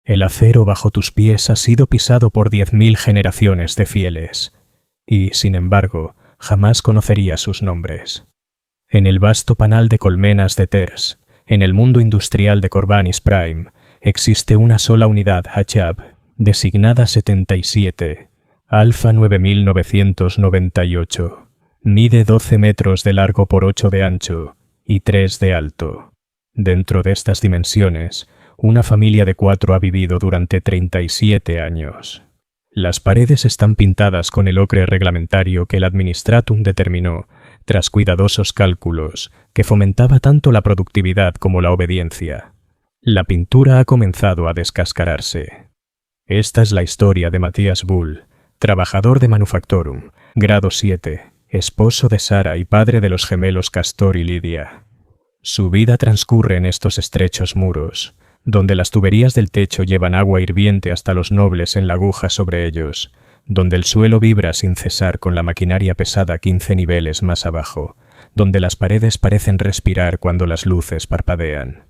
El acero bajo tus pies ha sido pisado por 10.000 generaciones de fieles, y, sin embargo, jamás conocerías sus nombres. En el vasto panal de colmenas de Ters, en el mundo industrial de Corvanis Prime, existe una sola unidad Hachab, designada 77, Alfa 9998. Mide 12 metros de largo por 8 de ancho y 3 de alto. Dentro de estas dimensiones, una familia de 4 ha vivido durante 37 años. Las paredes están pintadas con el ocre reglamentario que el Administratum determinó, tras cuidadosos cálculos, que fomentaba tanto la productividad como la obediencia. La pintura ha comenzado a descascararse. Esta es la historia de Matías Bull, trabajador de Manufactorum, grado 7, esposo de Sara y padre de los gemelos Castor y Lidia. Su vida transcurre en estos estrechos muros, donde las tuberías del techo llevan agua hirviente hasta los nobles en la aguja sobre ellos, donde el suelo vibra sin cesar con la maquinaria pesada 15 niveles más abajo, donde las paredes parecen respirar cuando las luces parpadean.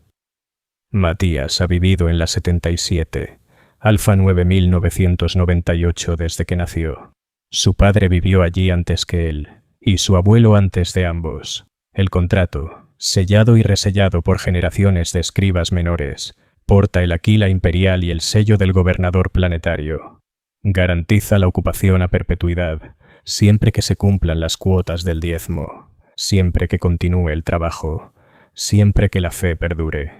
Matías ha vivido en la 77, Alfa 9998 desde que nació. Su padre vivió allí antes que él, y su abuelo antes de ambos. El contrato, sellado y resellado por generaciones de escribas menores, porta el aquila imperial y el sello del gobernador planetario. Garantiza la ocupación a perpetuidad, siempre que se cumplan las cuotas del diezmo, siempre que continúe el trabajo, siempre que la fe perdure.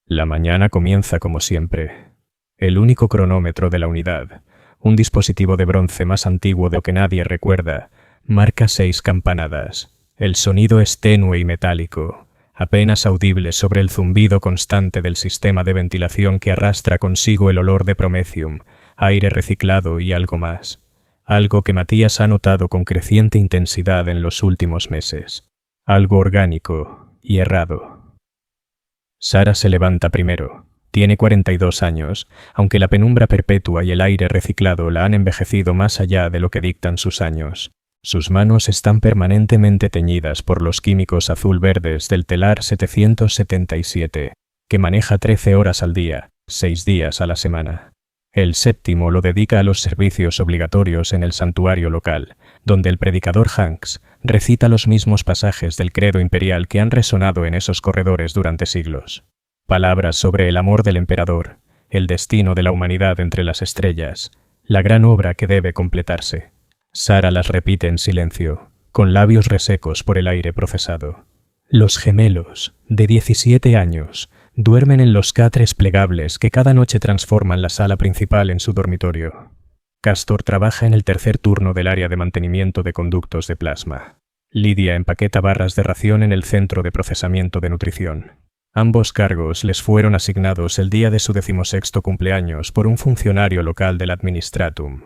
La mañana comienza como siempre. El único cronómetro de la unidad, un dispositivo de bronce más antiguo de lo que nadie recuerda, marca 6 campanadas. El sonido es tenue y metálico, apenas audible sobre el zumbido constante del sistema de ventilación que arrastra consigo el olor de promecium, aire reciclado y algo más. Algo que Matías ha notado con creciente intensidad en los últimos meses. Algo orgánico y errado. Sara se levanta primero. Tiene 42 años, aunque la penumbra perpetua y el aire reciclado la han envejecido más allá de lo que dictan sus años. Sus manos están permanentemente teñidas por los químicos azul-verdes del telar 777, que maneja 13 horas al día, 6 días a la semana. El séptimo lo dedica a los servicios obligatorios en el santuario local, donde el predicador Hanks recita los mismos pasajes del credo imperial que han resonado en esos corredores durante siglos. Palabras sobre el amor del emperador, el destino de la humanidad entre las estrellas, la gran obra que debe completarse. Sara las repite en silencio, con labios resecos por el aire profesado. Los gemelos, de 17 años, duermen en los catres plegables que cada noche transforman la sala principal en su dormitorio. Castor trabaja en el tercer turno del área de mantenimiento de conductos de plasma. Lidia empaqueta barras de ración en el centro de procesamiento de nutrición. Ambos cargos les fueron asignados el día de su 16º cumpleaños por un funcionario local del Administratum.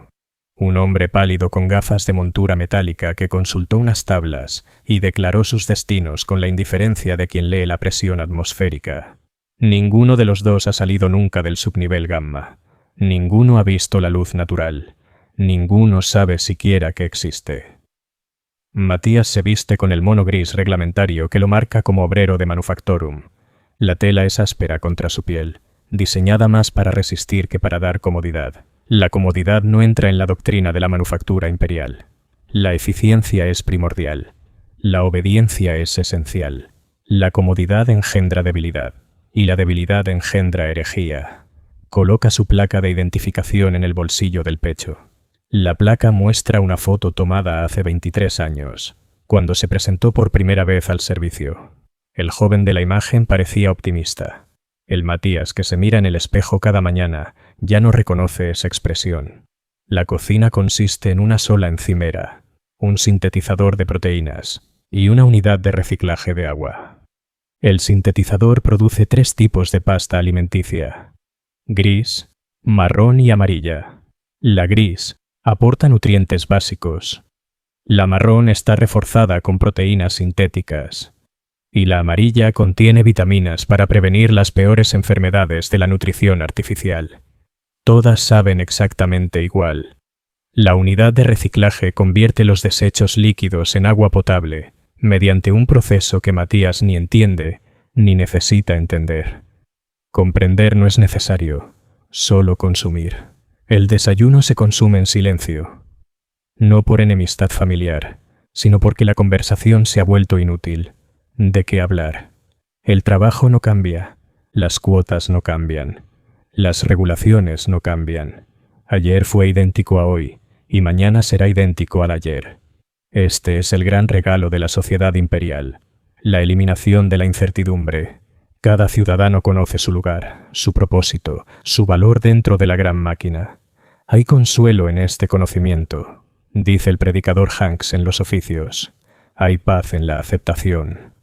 Un hombre pálido con gafas de montura metálica que consultó unas tablas y declaró sus destinos con la indiferencia de quien lee la presión atmosférica. Ninguno de los dos ha salido nunca del subnivel gamma. Ninguno ha visto la luz natural. Ninguno sabe siquiera que existe. Matías se viste con el mono gris reglamentario que lo marca como obrero de Manufactorum. La tela es áspera contra su piel, diseñada más para resistir que para dar comodidad. La comodidad no entra en la doctrina de la manufactura imperial. La eficiencia es primordial. La obediencia es esencial. La comodidad engendra debilidad, y la debilidad engendra herejía. Coloca su placa de identificación en el bolsillo del pecho. La placa muestra una foto tomada hace 23 años, cuando se presentó por primera vez al servicio. El joven de la imagen parecía optimista. El Matías que se mira en el espejo cada mañana ya no reconoce esa expresión. La cocina consiste en una sola encimera, un sintetizador de proteínas y una unidad de reciclaje de agua. El sintetizador produce 3 tipos de pasta alimenticia: gris, marrón y amarilla. La gris aporta nutrientes básicos. La marrón está reforzada con proteínas sintéticas. Y la amarilla contiene vitaminas para prevenir las peores enfermedades de la nutrición artificial. Todas saben exactamente igual. La unidad de reciclaje convierte los desechos líquidos en agua potable mediante un proceso que Matías ni entiende ni necesita entender. Comprender no es necesario. solo consumir. El desayuno se consume en silencio, no por enemistad familiar, sino porque la conversación se ha vuelto inútil. ¿De qué hablar? El trabajo no cambia, las cuotas no cambian, las regulaciones no cambian. Ayer fue idéntico a hoy, y mañana será idéntico al ayer. Este es el gran regalo de la sociedad imperial, la eliminación de la incertidumbre. Cada ciudadano conoce su lugar, su propósito, su valor dentro de la gran máquina. Hay consuelo en este conocimiento, dice el predicador Hanks en los oficios. Hay paz en la aceptación.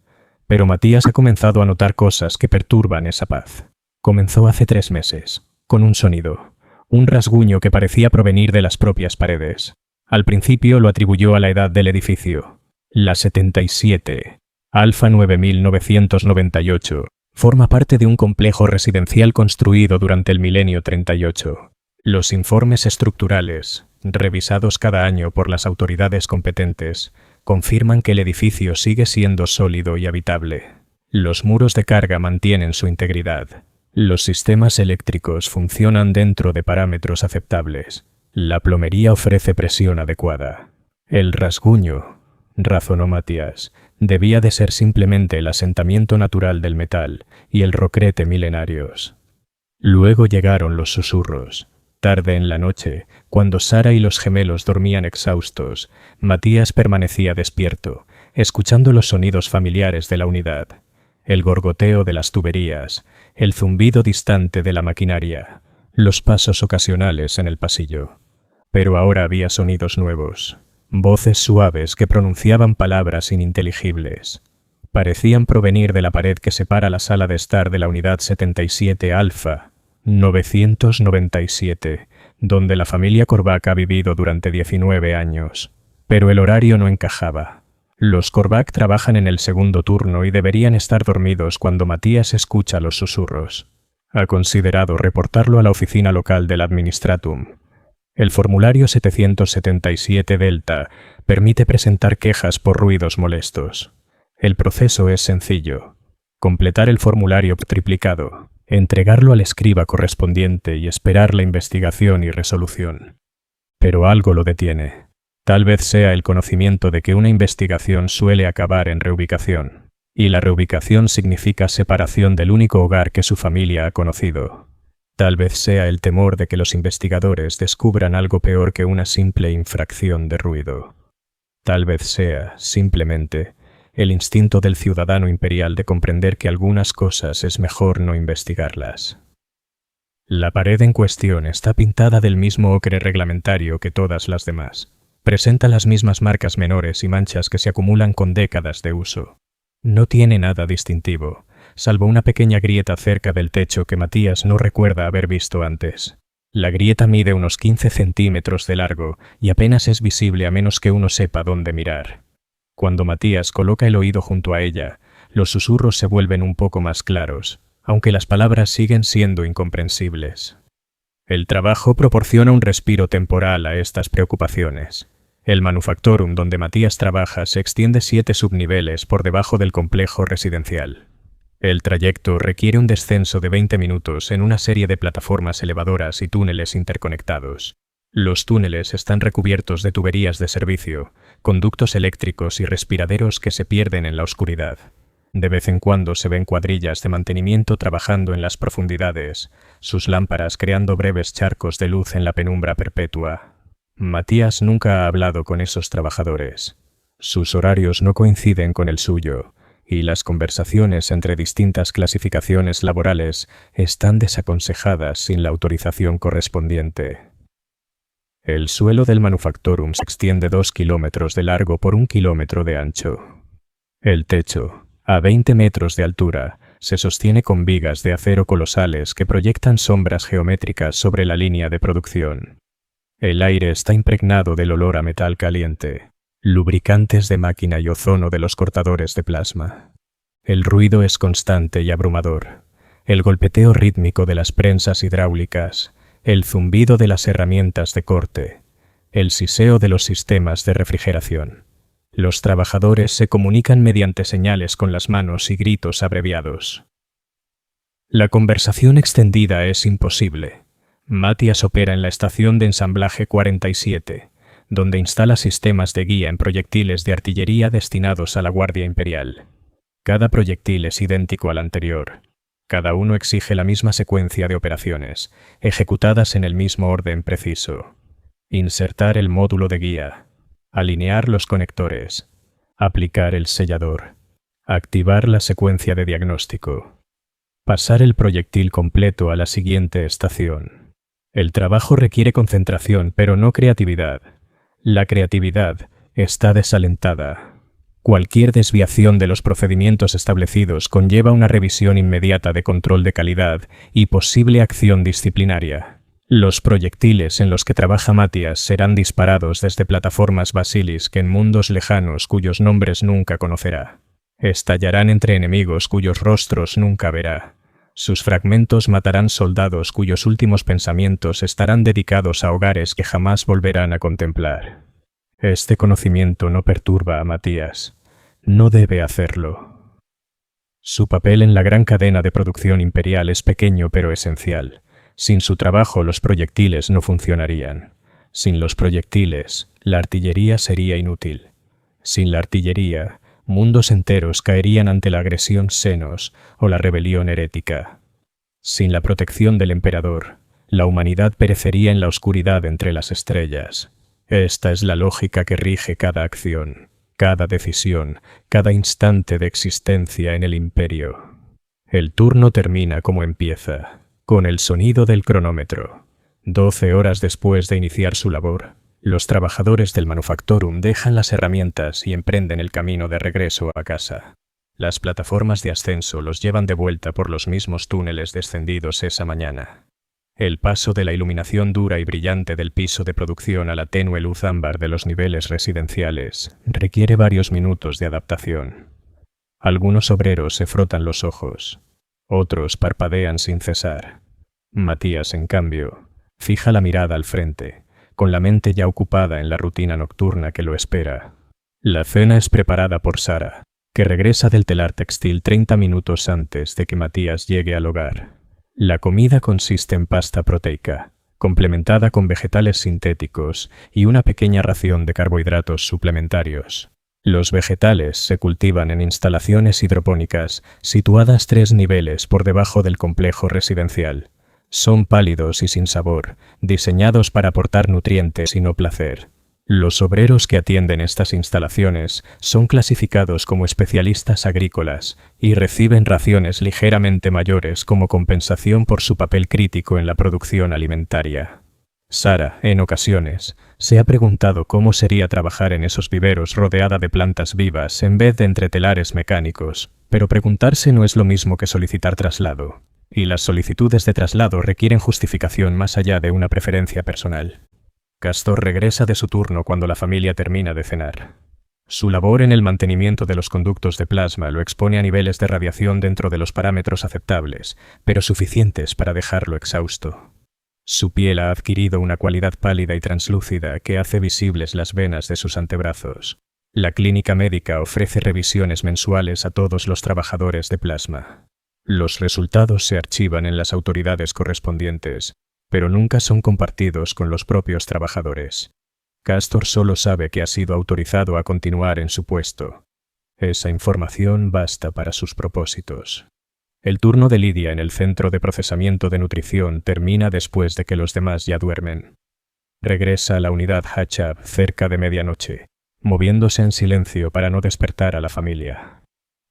Pero Matías ha comenzado a notar cosas que perturban esa paz. Comenzó hace 3 meses, con un sonido, un rasguño que parecía provenir de las propias paredes. Al principio lo atribuyó a la edad del edificio. La 77, Alfa 9998, forma parte de un complejo residencial construido durante el milenio 38. Los informes estructurales, revisados cada año por las autoridades competentes, confirman que el edificio sigue siendo sólido y habitable. Los muros de carga mantienen su integridad. Los sistemas eléctricos funcionan dentro de parámetros aceptables. La plomería ofrece presión adecuada. El rasguño, razonó Matías, debía de ser simplemente el asentamiento natural del metal y el rocrete milenarios. Luego llegaron los susurros. Tarde en la noche, cuando Sara y los gemelos dormían exhaustos, Matías permanecía despierto, escuchando los sonidos familiares de la unidad, el gorgoteo de las tuberías, el zumbido distante de la maquinaria, los pasos ocasionales en el pasillo. Pero ahora había sonidos nuevos, voces suaves que pronunciaban palabras ininteligibles. Parecían provenir de la pared que separa la sala de estar de la unidad 77 Alfa 997, donde la familia Korvac ha vivido durante 19 años. Pero el horario no encajaba. Los Korvac trabajan en el segundo turno y deberían estar dormidos cuando Matías escucha los susurros. Ha considerado reportarlo a la oficina local del Administratum. El formulario 777 Delta permite presentar quejas por ruidos molestos. El proceso es sencillo. Completar el formulario triplicado, entregarlo al escriba correspondiente y esperar la investigación y resolución. Pero algo lo detiene. Tal vez sea el conocimiento de que una investigación suele acabar en reubicación, y la reubicación significa separación del único hogar que su familia ha conocido. Tal vez sea el temor de que los investigadores descubran algo peor que una simple infracción de ruido. Tal vez sea, simplemente, el instinto del ciudadano imperial de comprender que algunas cosas es mejor no investigarlas. La pared en cuestión está pintada del mismo ocre reglamentario que todas las demás. Presenta las mismas marcas menores y manchas que se acumulan con décadas de uso. No tiene nada distintivo, salvo una pequeña grieta cerca del techo que Matías no recuerda haber visto antes. La grieta mide unos 15 centímetros de largo y apenas es visible a menos que uno sepa dónde mirar. Cuando Matías coloca el oído junto a ella, los susurros se vuelven un poco más claros, aunque las palabras siguen siendo incomprensibles. El trabajo proporciona un respiro temporal a estas preocupaciones. El Manufactorum donde Matías trabaja se extiende 7 subniveles por debajo del complejo residencial. El trayecto requiere un descenso de 20 minutos en una serie de plataformas elevadoras y túneles interconectados. Los túneles están recubiertos de tuberías de servicio, conductos eléctricos y respiraderos que se pierden en la oscuridad. De vez en cuando se ven cuadrillas de mantenimiento trabajando en las profundidades, sus lámparas creando breves charcos de luz en la penumbra perpetua. Matías nunca ha hablado con esos trabajadores. Sus horarios no coinciden con el suyo, y las conversaciones entre distintas clasificaciones laborales están desaconsejadas sin la autorización correspondiente. El suelo del Manufactorum se extiende 2 kilómetros de largo por 1 kilómetro de ancho. El techo, a 20 metros de altura, se sostiene con vigas de acero colosales que proyectan sombras geométricas sobre la línea de producción. El aire está impregnado del olor a metal caliente, lubricantes de máquina y ozono de los cortadores de plasma. El ruido es constante y abrumador. El golpeteo rítmico de las prensas hidráulicas, el zumbido de las herramientas de corte, el siseo de los sistemas de refrigeración. Los trabajadores se comunican mediante señales con las manos y gritos abreviados. La conversación extendida es imposible. Matías opera en la estación de ensamblaje 47, donde instala sistemas de guía en proyectiles de artillería destinados a la Guardia Imperial. Cada proyectil es idéntico al anterior. Cada uno exige la misma secuencia de operaciones, ejecutadas en el mismo orden preciso. Insertar el módulo de guía, alinear los conectores, aplicar el sellador, activar la secuencia de diagnóstico, pasar el proyectil completo a la siguiente estación. El trabajo requiere concentración, pero no creatividad. La creatividad está desalentada. Cualquier desviación de los procedimientos establecidos conlleva una revisión inmediata de control de calidad y posible acción disciplinaria. Los proyectiles en los que trabaja Matías serán disparados desde plataformas Basilisk en mundos lejanos cuyos nombres nunca conocerá. Estallarán entre enemigos cuyos rostros nunca verá. Sus fragmentos matarán soldados cuyos últimos pensamientos estarán dedicados a hogares que jamás volverán a contemplar. Este conocimiento no perturba a Matías. No debe hacerlo. Su papel en la gran cadena de producción imperial es pequeño pero esencial. Sin su trabajo los proyectiles no funcionarían. Sin los proyectiles, la artillería sería inútil. Sin la artillería, mundos enteros caerían ante la agresión Xenos o la rebelión herética. Sin la protección del emperador, la humanidad perecería en la oscuridad entre las estrellas. Esta es la lógica que rige cada acción, cada decisión, cada instante de existencia en el imperio. El turno termina como empieza, con el sonido del cronómetro. 12 horas después de iniciar su labor, los trabajadores del Manufactorum dejan las herramientas y emprenden el camino de regreso a casa. Las plataformas de ascenso los llevan de vuelta por los mismos túneles descendidos esa mañana. El paso de la iluminación dura y brillante del piso de producción a la tenue luz ámbar de los niveles residenciales requiere varios minutos de adaptación. Algunos obreros se frotan los ojos, otros parpadean sin cesar. Matías, en cambio, fija la mirada al frente, con la mente ya ocupada en la rutina nocturna que lo espera. La cena es preparada por Sara, que regresa del telar textil 30 minutos antes de que Matías llegue al hogar. La comida consiste en pasta proteica, complementada con vegetales sintéticos y una pequeña ración de carbohidratos suplementarios. Los vegetales se cultivan en instalaciones hidropónicas situadas 3 niveles por debajo del complejo residencial. Son pálidos y sin sabor, diseñados para aportar nutrientes y no placer. Los obreros que atienden estas instalaciones son clasificados como especialistas agrícolas y reciben raciones ligeramente mayores como compensación por su papel crítico en la producción alimentaria. Sara, en ocasiones, se ha preguntado cómo sería trabajar en esos viveros rodeada de plantas vivas en vez de entre telares mecánicos, pero preguntarse no es lo mismo que solicitar traslado, y las solicitudes de traslado requieren justificación más allá de una preferencia personal. Castor regresa de su turno cuando la familia termina de cenar. Su labor en el mantenimiento de los conductos de plasma lo expone a niveles de radiación dentro de los parámetros aceptables, pero suficientes para dejarlo exhausto. Su piel ha adquirido una cualidad pálida y translúcida que hace visibles las venas de sus antebrazos. La clínica médica ofrece revisiones mensuales a todos los trabajadores de plasma. Los resultados se archivan en las autoridades correspondientes, pero nunca son compartidos con los propios trabajadores. Castor solo sabe que ha sido autorizado a continuar en su puesto. Esa información basta para sus propósitos. El turno de Lidia en el centro de procesamiento de nutrición termina después de que los demás ya duermen. Regresa a la unidad Hachab cerca de medianoche, moviéndose en silencio para no despertar a la familia.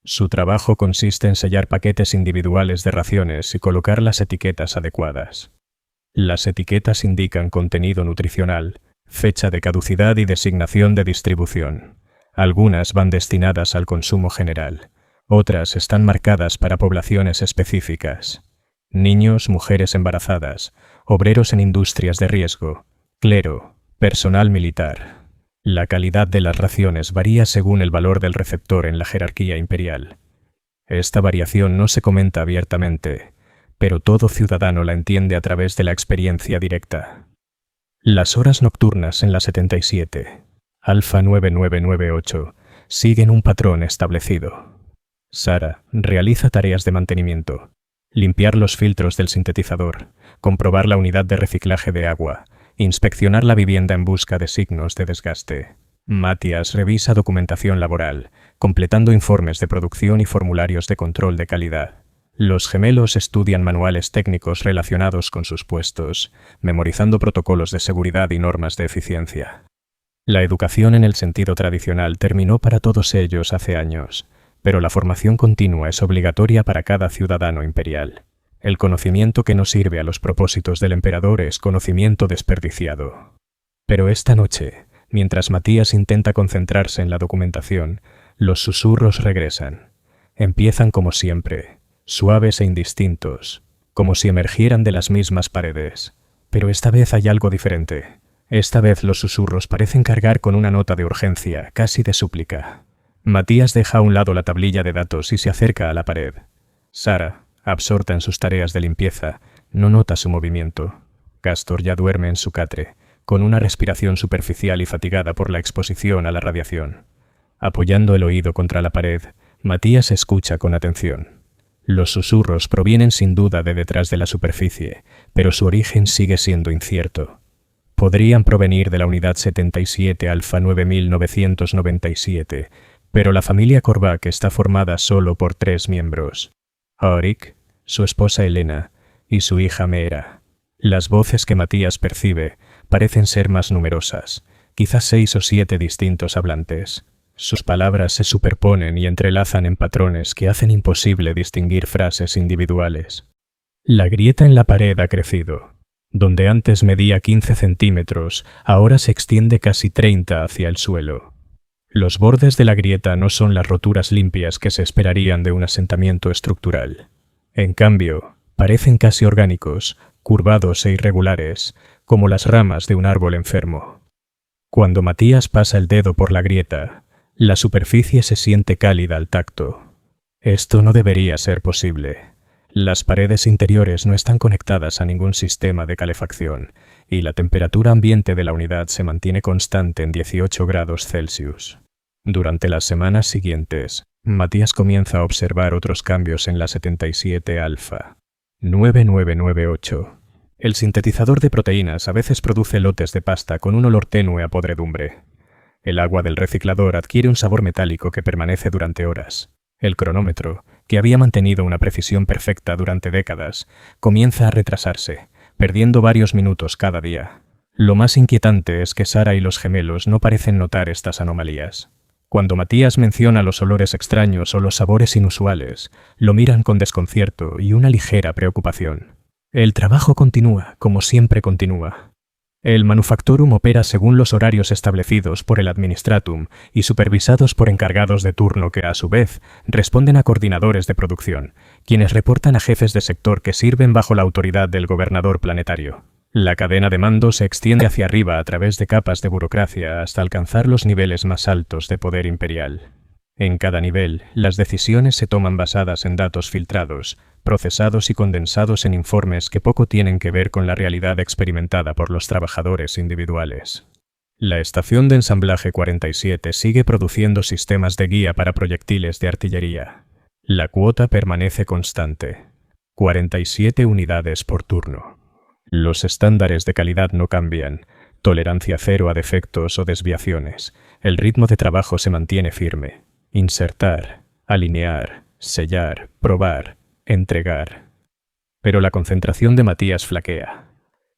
Su trabajo consiste en sellar paquetes individuales de raciones y colocar las etiquetas adecuadas. Las etiquetas indican contenido nutricional, fecha de caducidad y designación de distribución. Algunas van destinadas al consumo general, otras están marcadas para poblaciones específicas. Niños, mujeres embarazadas, obreros en industrias de riesgo, clero, personal militar. La calidad de las raciones varía según el valor del receptor en la jerarquía imperial. Esta variación no se comenta abiertamente, pero todo ciudadano la entiende a través de la experiencia directa. Las horas nocturnas en la 77, Alfa 9998, siguen un patrón establecido. Sara realiza tareas de mantenimiento. limpiar los filtros del sintetizador, comprobar la unidad de reciclaje de agua, inspeccionar la vivienda en busca de signos de desgaste. Matías revisa documentación laboral, completando informes de producción y formularios de control de calidad. Los gemelos estudian manuales técnicos relacionados con sus puestos, memorizando protocolos de seguridad y normas de eficiencia. La educación en el sentido tradicional terminó para todos ellos hace años, pero la formación continua es obligatoria para cada ciudadano imperial. El conocimiento que no sirve a los propósitos del emperador es conocimiento desperdiciado. Pero esta noche, mientras Matías intenta concentrarse en la documentación, los susurros regresan. Empiezan como siempre, suaves e indistintos, como si emergieran de las mismas paredes. Pero esta vez hay algo diferente. Esta vez los susurros parecen cargar con una nota de urgencia, casi de súplica. Matías deja a un lado la tablilla de datos y se acerca a la pared. Sara, absorta en sus tareas de limpieza, no nota su movimiento. Castor ya duerme en su catre, con una respiración superficial y fatigada por la exposición a la radiación. Apoyando el oído contra la pared, Matías escucha con atención. Los susurros provienen sin duda de detrás de la superficie, pero su origen sigue siendo incierto. Podrían provenir de la unidad 77 Alfa 9997, pero la familia Korvac está formada solo por 3 miembros: Auric, su esposa Elena y su hija Meera. Las voces que Matías percibe parecen ser más numerosas, quizás 6 o 7 distintos hablantes. Sus palabras se superponen y entrelazan en patrones que hacen imposible distinguir frases individuales. La grieta en la pared ha crecido. Donde antes medía 15 centímetros, ahora se extiende casi 30 hacia el suelo. Los bordes de la grieta no son las roturas limpias que se esperarían de un asentamiento estructural. En cambio, parecen casi orgánicos, curvados e irregulares, como las ramas de un árbol enfermo. Cuando Matías pasa el dedo por la grieta, la superficie se siente cálida al tacto. Esto no debería ser posible. Las paredes interiores no están conectadas a ningún sistema de calefacción y la temperatura ambiente de la unidad se mantiene constante en 18 grados Celsius. Durante las semanas siguientes, Matías comienza a observar otros cambios en la 77 Alfa 9998. El sintetizador de proteínas a veces produce lotes de pasta con un olor tenue a podredumbre. El agua del reciclador adquiere un sabor metálico que permanece durante horas. El cronómetro, que había mantenido una precisión perfecta durante décadas, comienza a retrasarse, perdiendo varios minutos cada día. Lo más inquietante es que Sara y los gemelos no parecen notar estas anomalías. Cuando Matías menciona los olores extraños o los sabores inusuales, lo miran con desconcierto y una ligera preocupación. El trabajo continúa, como siempre continúa. El Manufactorum opera según los horarios establecidos por el Administratum y supervisados por encargados de turno que, a su vez, responden a coordinadores de producción, quienes reportan a jefes de sector que sirven bajo la autoridad del gobernador planetario. La cadena de mando se extiende hacia arriba a través de capas de burocracia hasta alcanzar los niveles más altos de poder imperial. En cada nivel, las decisiones se toman basadas en datos filtrados, procesados y condensados en informes que poco tienen que ver con la realidad experimentada por los trabajadores individuales. La estación de ensamblaje 47 sigue produciendo sistemas de guía para proyectiles de artillería. La cuota permanece constante: 47 unidades por turno. Los estándares de calidad no cambian: tolerancia cero a defectos o desviaciones. El ritmo de trabajo se mantiene firme: insertar, alinear, sellar, probar, entregar. Pero la concentración de Matías flaquea.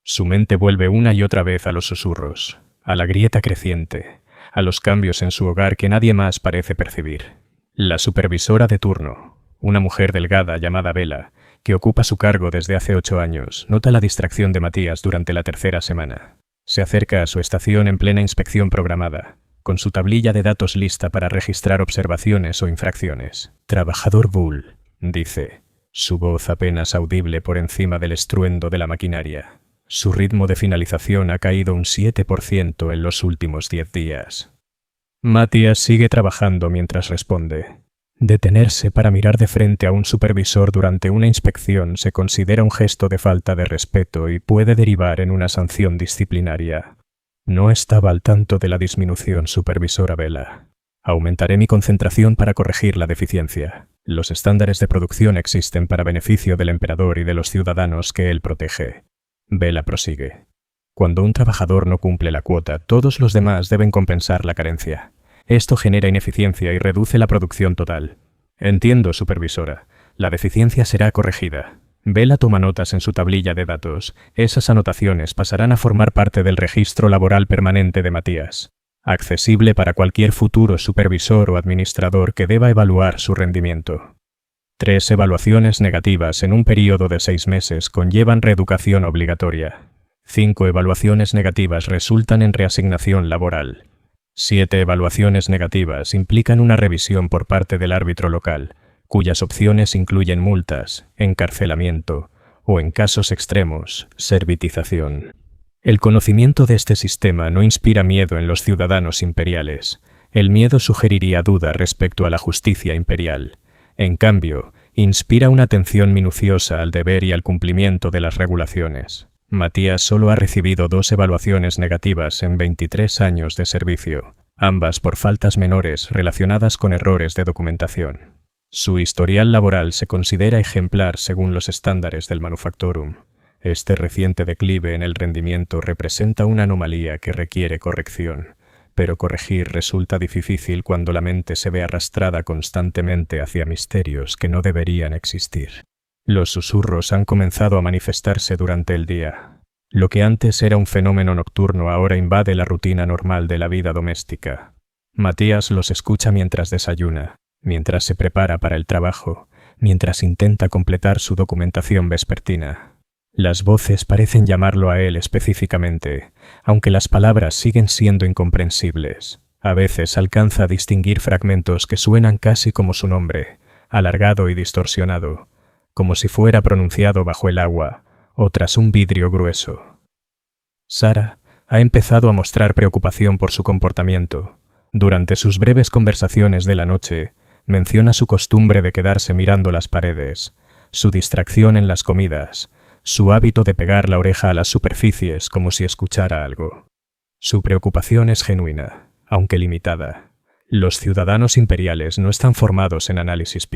Su mente vuelve una y otra vez a los susurros, a la grieta creciente, a los cambios en su hogar que nadie más parece percibir. La supervisora de turno, una mujer delgada llamada Bella, que ocupa su cargo desde hace 8 años, nota la distracción de Matías durante la tercera semana. Se acerca a su estación en plena inspección programada, con su tablilla de datos lista para registrar observaciones o infracciones. «Trabajador Bull», dice, su voz apenas audible por encima del estruendo de la maquinaria. Su ritmo de finalización ha caído un 7% en los últimos 10 días. Matías sigue trabajando mientras responde. Detenerse para mirar de frente a un supervisor durante una inspección se considera un gesto de falta de respeto y puede derivar en una sanción disciplinaria. No estaba al tanto de la disminución, supervisora Bella. Aumentaré mi concentración para corregir la deficiencia. Los estándares de producción existen para beneficio del emperador y de los ciudadanos que él protege. Vela prosigue. Cuando un trabajador no cumple la cuota, todos los demás deben compensar la carencia. Esto genera ineficiencia y reduce la producción total. Entiendo, supervisora. La deficiencia será corregida. Vela toma notas en su tablilla de datos. Esas anotaciones pasarán a formar parte del registro laboral permanente de Matías, accesible para cualquier futuro supervisor o administrador que deba evaluar su rendimiento. 3 evaluaciones negativas en un período de 6 meses conllevan reeducación obligatoria. 5 evaluaciones negativas resultan en reasignación laboral. 7 evaluaciones negativas implican una revisión por parte del árbitro local, cuyas opciones incluyen multas, encarcelamiento o, en casos extremos, servitización. El conocimiento de este sistema no inspira miedo en los ciudadanos imperiales. El miedo sugeriría duda respecto a la justicia imperial. En cambio, inspira una atención minuciosa al deber y al cumplimiento de las regulaciones. Matías solo ha recibido 2 evaluaciones negativas en 23 años de servicio, ambas por faltas menores relacionadas con errores de documentación. Su historial laboral se considera ejemplar según los estándares del Manufactorum. Este reciente declive en el rendimiento representa una anomalía que requiere corrección, pero corregir resulta difícil cuando la mente se ve arrastrada constantemente hacia misterios que no deberían existir. Los susurros han comenzado a manifestarse durante el día. Lo que antes era un fenómeno nocturno ahora invade la rutina normal de la vida doméstica. Matías los escucha mientras desayuna, mientras se prepara para el trabajo, mientras intenta completar su documentación vespertina. Las voces parecen llamarlo a él específicamente, aunque las palabras siguen siendo incomprensibles. A veces alcanza a distinguir fragmentos que suenan casi como su nombre, alargado y distorsionado, como si fuera pronunciado bajo el agua o tras un vidrio grueso. Sara ha empezado a mostrar preocupación por su comportamiento. Durante sus breves conversaciones de la noche, menciona su costumbre de quedarse mirando las paredes, su distracción en las comidas, su hábito de pegar la oreja a las superficies como si escuchara algo. Su preocupación es genuina, aunque limitada. Los ciudadanos imperiales no están formados en análisis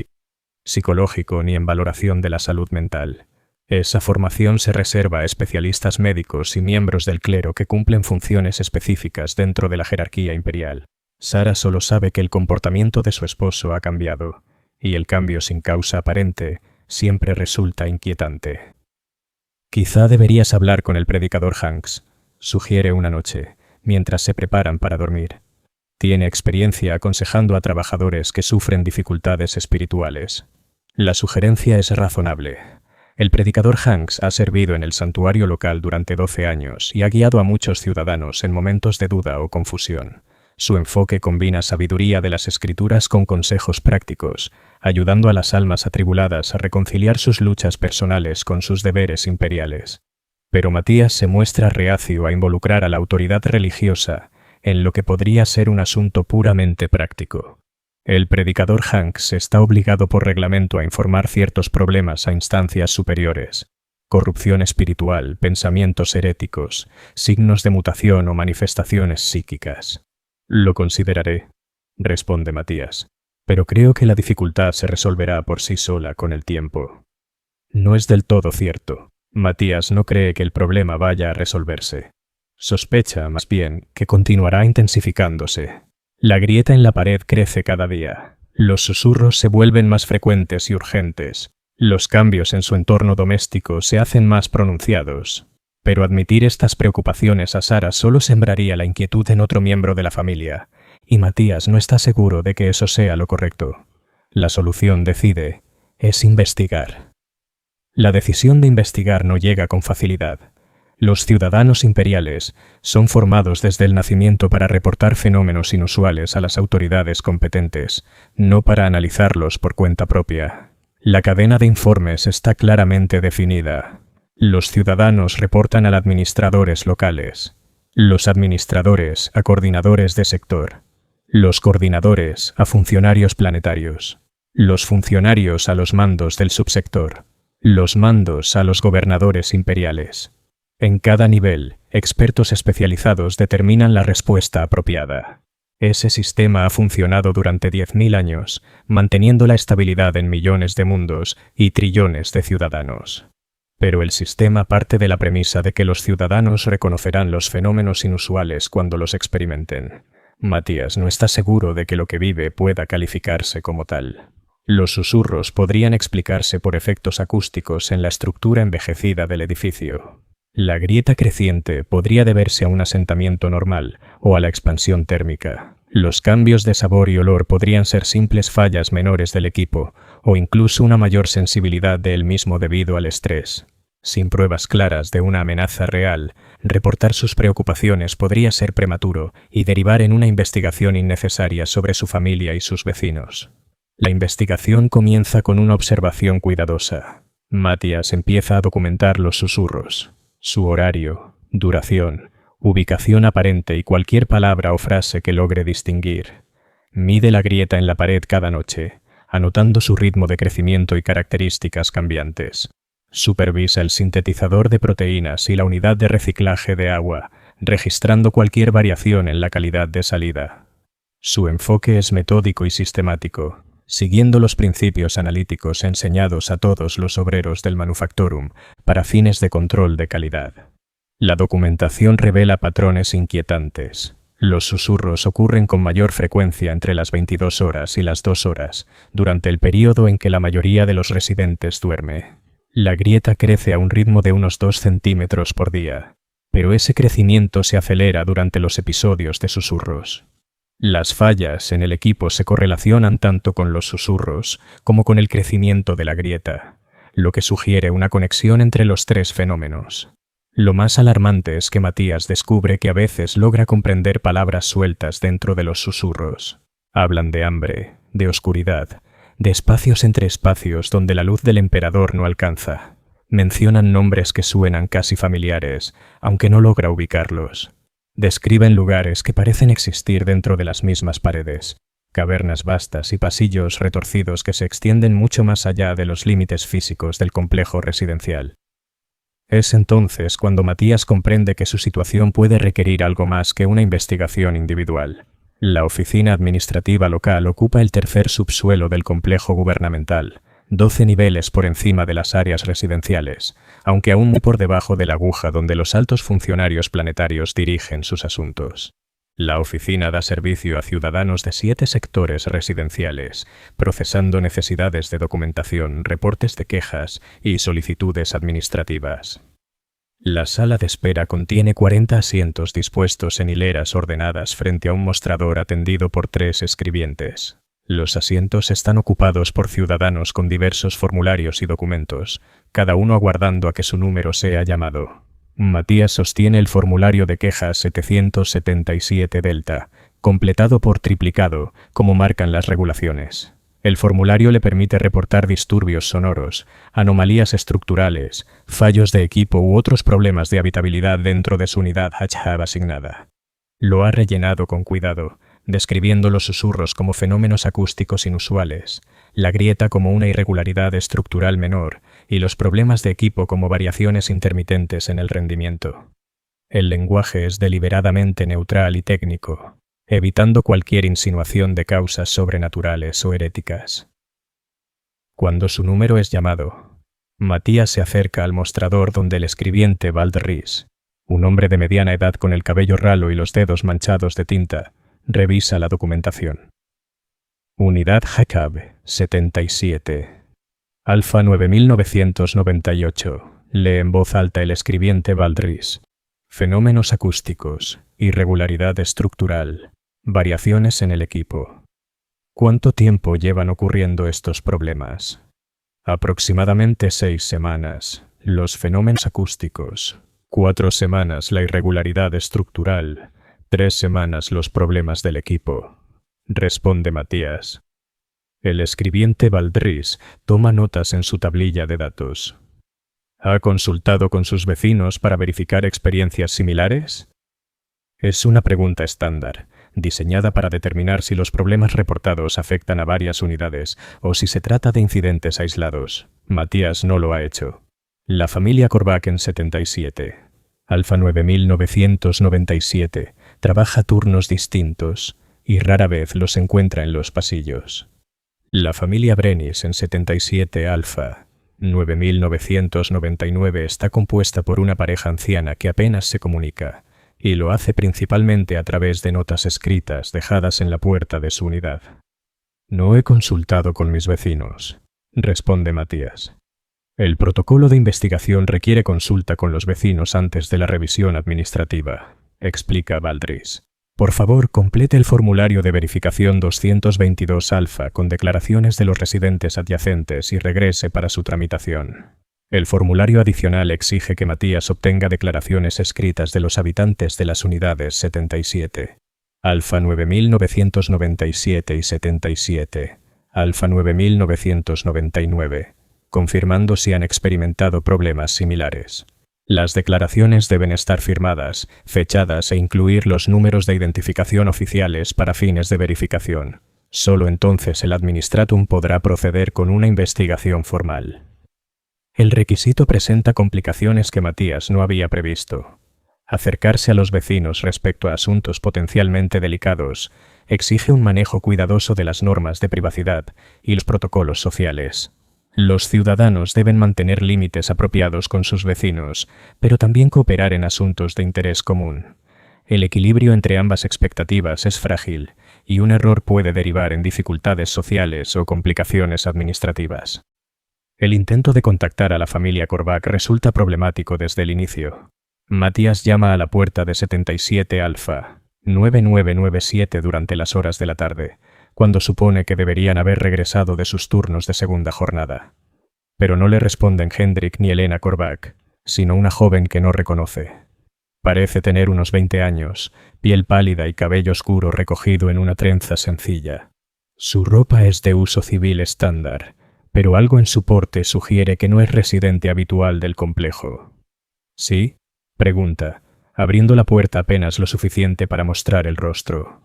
psicológico ni en valoración de la salud mental. Esa formación se reserva a especialistas médicos y miembros del clero que cumplen funciones específicas dentro de la jerarquía imperial. Sara solo sabe que el comportamiento de su esposo ha cambiado, y el cambio sin causa aparente siempre resulta inquietante. Quizá deberías hablar con el predicador Hanks, sugiere una noche, mientras se preparan para dormir. Tiene experiencia aconsejando a trabajadores que sufren dificultades espirituales. La sugerencia es razonable. El predicador Hanks ha servido en el santuario local durante 12 años y ha guiado a muchos ciudadanos en momentos de duda o confusión. Su enfoque combina sabiduría de las Escrituras con consejos prácticos, ayudando a las almas atribuladas a reconciliar sus luchas personales con sus deberes imperiales. Pero Matías se muestra reacio a involucrar a la autoridad religiosa en lo que podría ser un asunto puramente práctico. El predicador Hanks está obligado por reglamento a informar ciertos problemas a instancias superiores: corrupción espiritual, pensamientos heréticos, signos de mutación o manifestaciones psíquicas. Lo consideraré, responde Matías, pero creo que la dificultad se resolverá por sí sola con el tiempo. No es del todo cierto. Matías no cree que el problema vaya a resolverse. Sospecha, más bien, que continuará intensificándose. La grieta en la pared crece cada día. Los susurros se vuelven más frecuentes y urgentes. Los cambios en su entorno doméstico se hacen más pronunciados. Pero admitir estas preocupaciones a Sara solo sembraría la inquietud en otro miembro de la familia, y Matías no está seguro de que eso sea lo correcto. La solución, decide, es investigar. La decisión de investigar no llega con facilidad. Los ciudadanos imperiales son formados desde el nacimiento para reportar fenómenos inusuales a las autoridades competentes, no para analizarlos por cuenta propia. La cadena de informes está claramente definida. Los ciudadanos reportan a administradores locales, los administradores a coordinadores de sector, los coordinadores a funcionarios planetarios, los funcionarios a los mandos del subsector, los mandos a los gobernadores imperiales. En cada nivel, expertos especializados determinan la respuesta apropiada. Ese sistema ha funcionado durante 10.000 años, manteniendo la estabilidad en millones de mundos y trillones de ciudadanos. Pero el sistema parte de la premisa de que los ciudadanos reconocerán los fenómenos inusuales cuando los experimenten. Matías no está seguro de que lo que vive pueda calificarse como tal. Los susurros podrían explicarse por efectos acústicos en la estructura envejecida del edificio. La grieta creciente podría deberse a un asentamiento normal o a la expansión térmica. Los cambios de sabor y olor podrían ser simples fallas menores del equipo o incluso una mayor sensibilidad de él mismo debido al estrés. Sin pruebas claras de una amenaza real, reportar sus preocupaciones podría ser prematuro y derivar en una investigación innecesaria sobre su familia y sus vecinos. La investigación comienza con una observación cuidadosa. Matías empieza a documentar los susurros, su horario, duración, ubicación aparente y cualquier palabra o frase que logre distinguir. Mide la grieta en la pared cada noche, anotando su ritmo de crecimiento y características cambiantes. Supervisa el sintetizador de proteínas y la unidad de reciclaje de agua, registrando cualquier variación en la calidad de salida. Su enfoque es metódico y sistemático, siguiendo los principios analíticos enseñados a todos los obreros del Manufactorum para fines de control de calidad. La documentación revela patrones inquietantes. Los susurros ocurren con mayor frecuencia entre las 22 horas y las 2 horas, durante el período en que la mayoría de los residentes duerme. La grieta crece a un ritmo de unos 2 centímetros por día, pero ese crecimiento se acelera durante los episodios de susurros. Las fallas en el equipo se correlacionan tanto con los susurros como con el crecimiento de la grieta, lo que sugiere una conexión entre los tres fenómenos. Lo más alarmante es que Matías descubre que a veces logra comprender palabras sueltas dentro de los susurros. Hablan de hambre, de oscuridad, de espacios entre espacios donde la luz del emperador no alcanza. Mencionan nombres que suenan casi familiares, aunque no logra ubicarlos. Describen lugares que parecen existir dentro de las mismas paredes, cavernas vastas y pasillos retorcidos que se extienden mucho más allá de los límites físicos del complejo residencial. Es entonces cuando Matías comprende que su situación puede requerir algo más que una investigación individual. La oficina administrativa local ocupa el tercer subsuelo del complejo gubernamental, 12 niveles por encima de las áreas residenciales, aunque aún muy por debajo de la aguja donde los altos funcionarios planetarios dirigen sus asuntos. La oficina da servicio a ciudadanos de 7 sectores residenciales, procesando necesidades de documentación, reportes de quejas y solicitudes administrativas. La sala de espera contiene 40 asientos dispuestos en hileras ordenadas frente a un mostrador atendido por 3 escribientes. Los asientos están ocupados por ciudadanos con diversos formularios y documentos, cada uno aguardando a que su número sea llamado. Matías sostiene el formulario de quejas 777 Delta, completado por triplicado, como marcan las regulaciones. El formulario le permite reportar disturbios sonoros, anomalías estructurales, fallos de equipo u otros problemas de habitabilidad dentro de su unidad HHAB asignada. Lo ha rellenado con cuidado, describiendo los susurros como fenómenos acústicos inusuales, la grieta como una irregularidad estructural menor y los problemas de equipo como variaciones intermitentes en el rendimiento. El lenguaje es deliberadamente neutral y técnico, evitando cualquier insinuación de causas sobrenaturales o heréticas. Cuando su número es llamado, Matías se acerca al mostrador donde el escribiente Valdris, un hombre de mediana edad con el cabello ralo y los dedos manchados de tinta, revisa la documentación. Unidad HACAB 77. Alfa 9998. Lee en voz alta el escribiente Valdris. Fenómenos acústicos, irregularidad estructural, variaciones en el equipo. ¿Cuánto tiempo llevan ocurriendo estos problemas? Aproximadamente 6 semanas. Los fenómenos acústicos. 4 semanas la irregularidad estructural. 3 semanas los problemas del equipo. Responde Matías. El escribiente Valdris toma notas en su tablilla de datos. ¿Ha consultado con sus vecinos para verificar experiencias similares? Es una pregunta estándar, diseñada para determinar si los problemas reportados afectan a varias unidades o si se trata de incidentes aislados. Matías no lo ha hecho. La familia Korvaken 77, Alfa 9997, trabaja turnos distintos y rara vez los encuentra en los pasillos. La familia Brenis en 77 Alfa 9999 está compuesta por una pareja anciana que apenas se comunica, y lo hace principalmente a través de notas escritas dejadas en la puerta de su unidad. No he consultado con mis vecinos, responde Matías. El protocolo de investigación requiere consulta con los vecinos antes de la revisión administrativa, explica Valdris. Por favor, complete el formulario de verificación 222 alfa con declaraciones de los residentes adyacentes y regrese para su tramitación. El formulario adicional exige que Matías obtenga declaraciones escritas de los habitantes de las unidades 77, Alfa 9997 y 77, Alfa 9999, confirmando si han experimentado problemas similares. Las declaraciones deben estar firmadas, fechadas e incluir los números de identificación oficiales para fines de verificación. Solo entonces el Administratum podrá proceder con una investigación formal. El requisito presenta complicaciones que Matías no había previsto. Acercarse a los vecinos respecto a asuntos potencialmente delicados exige un manejo cuidadoso de las normas de privacidad y los protocolos sociales. Los ciudadanos deben mantener límites apropiados con sus vecinos, pero también cooperar en asuntos de interés común. El equilibrio entre ambas expectativas es frágil, y un error puede derivar en dificultades sociales o complicaciones administrativas. El intento de contactar a la familia Korbach resulta problemático desde el inicio. Matías llama a la puerta de 77 Alfa 9997 durante las horas de la tarde, cuando supone que deberían haber regresado de sus turnos de segunda jornada. Pero no le responden Hendrik ni Elena Korbach, sino una joven que no reconoce. Parece tener unos 20 años, piel pálida y cabello oscuro recogido en una trenza sencilla. Su ropa es de uso civil estándar, pero algo en su porte sugiere que no es residente habitual del complejo. ¿Sí?, pregunta, abriendo la puerta apenas lo suficiente para mostrar el rostro.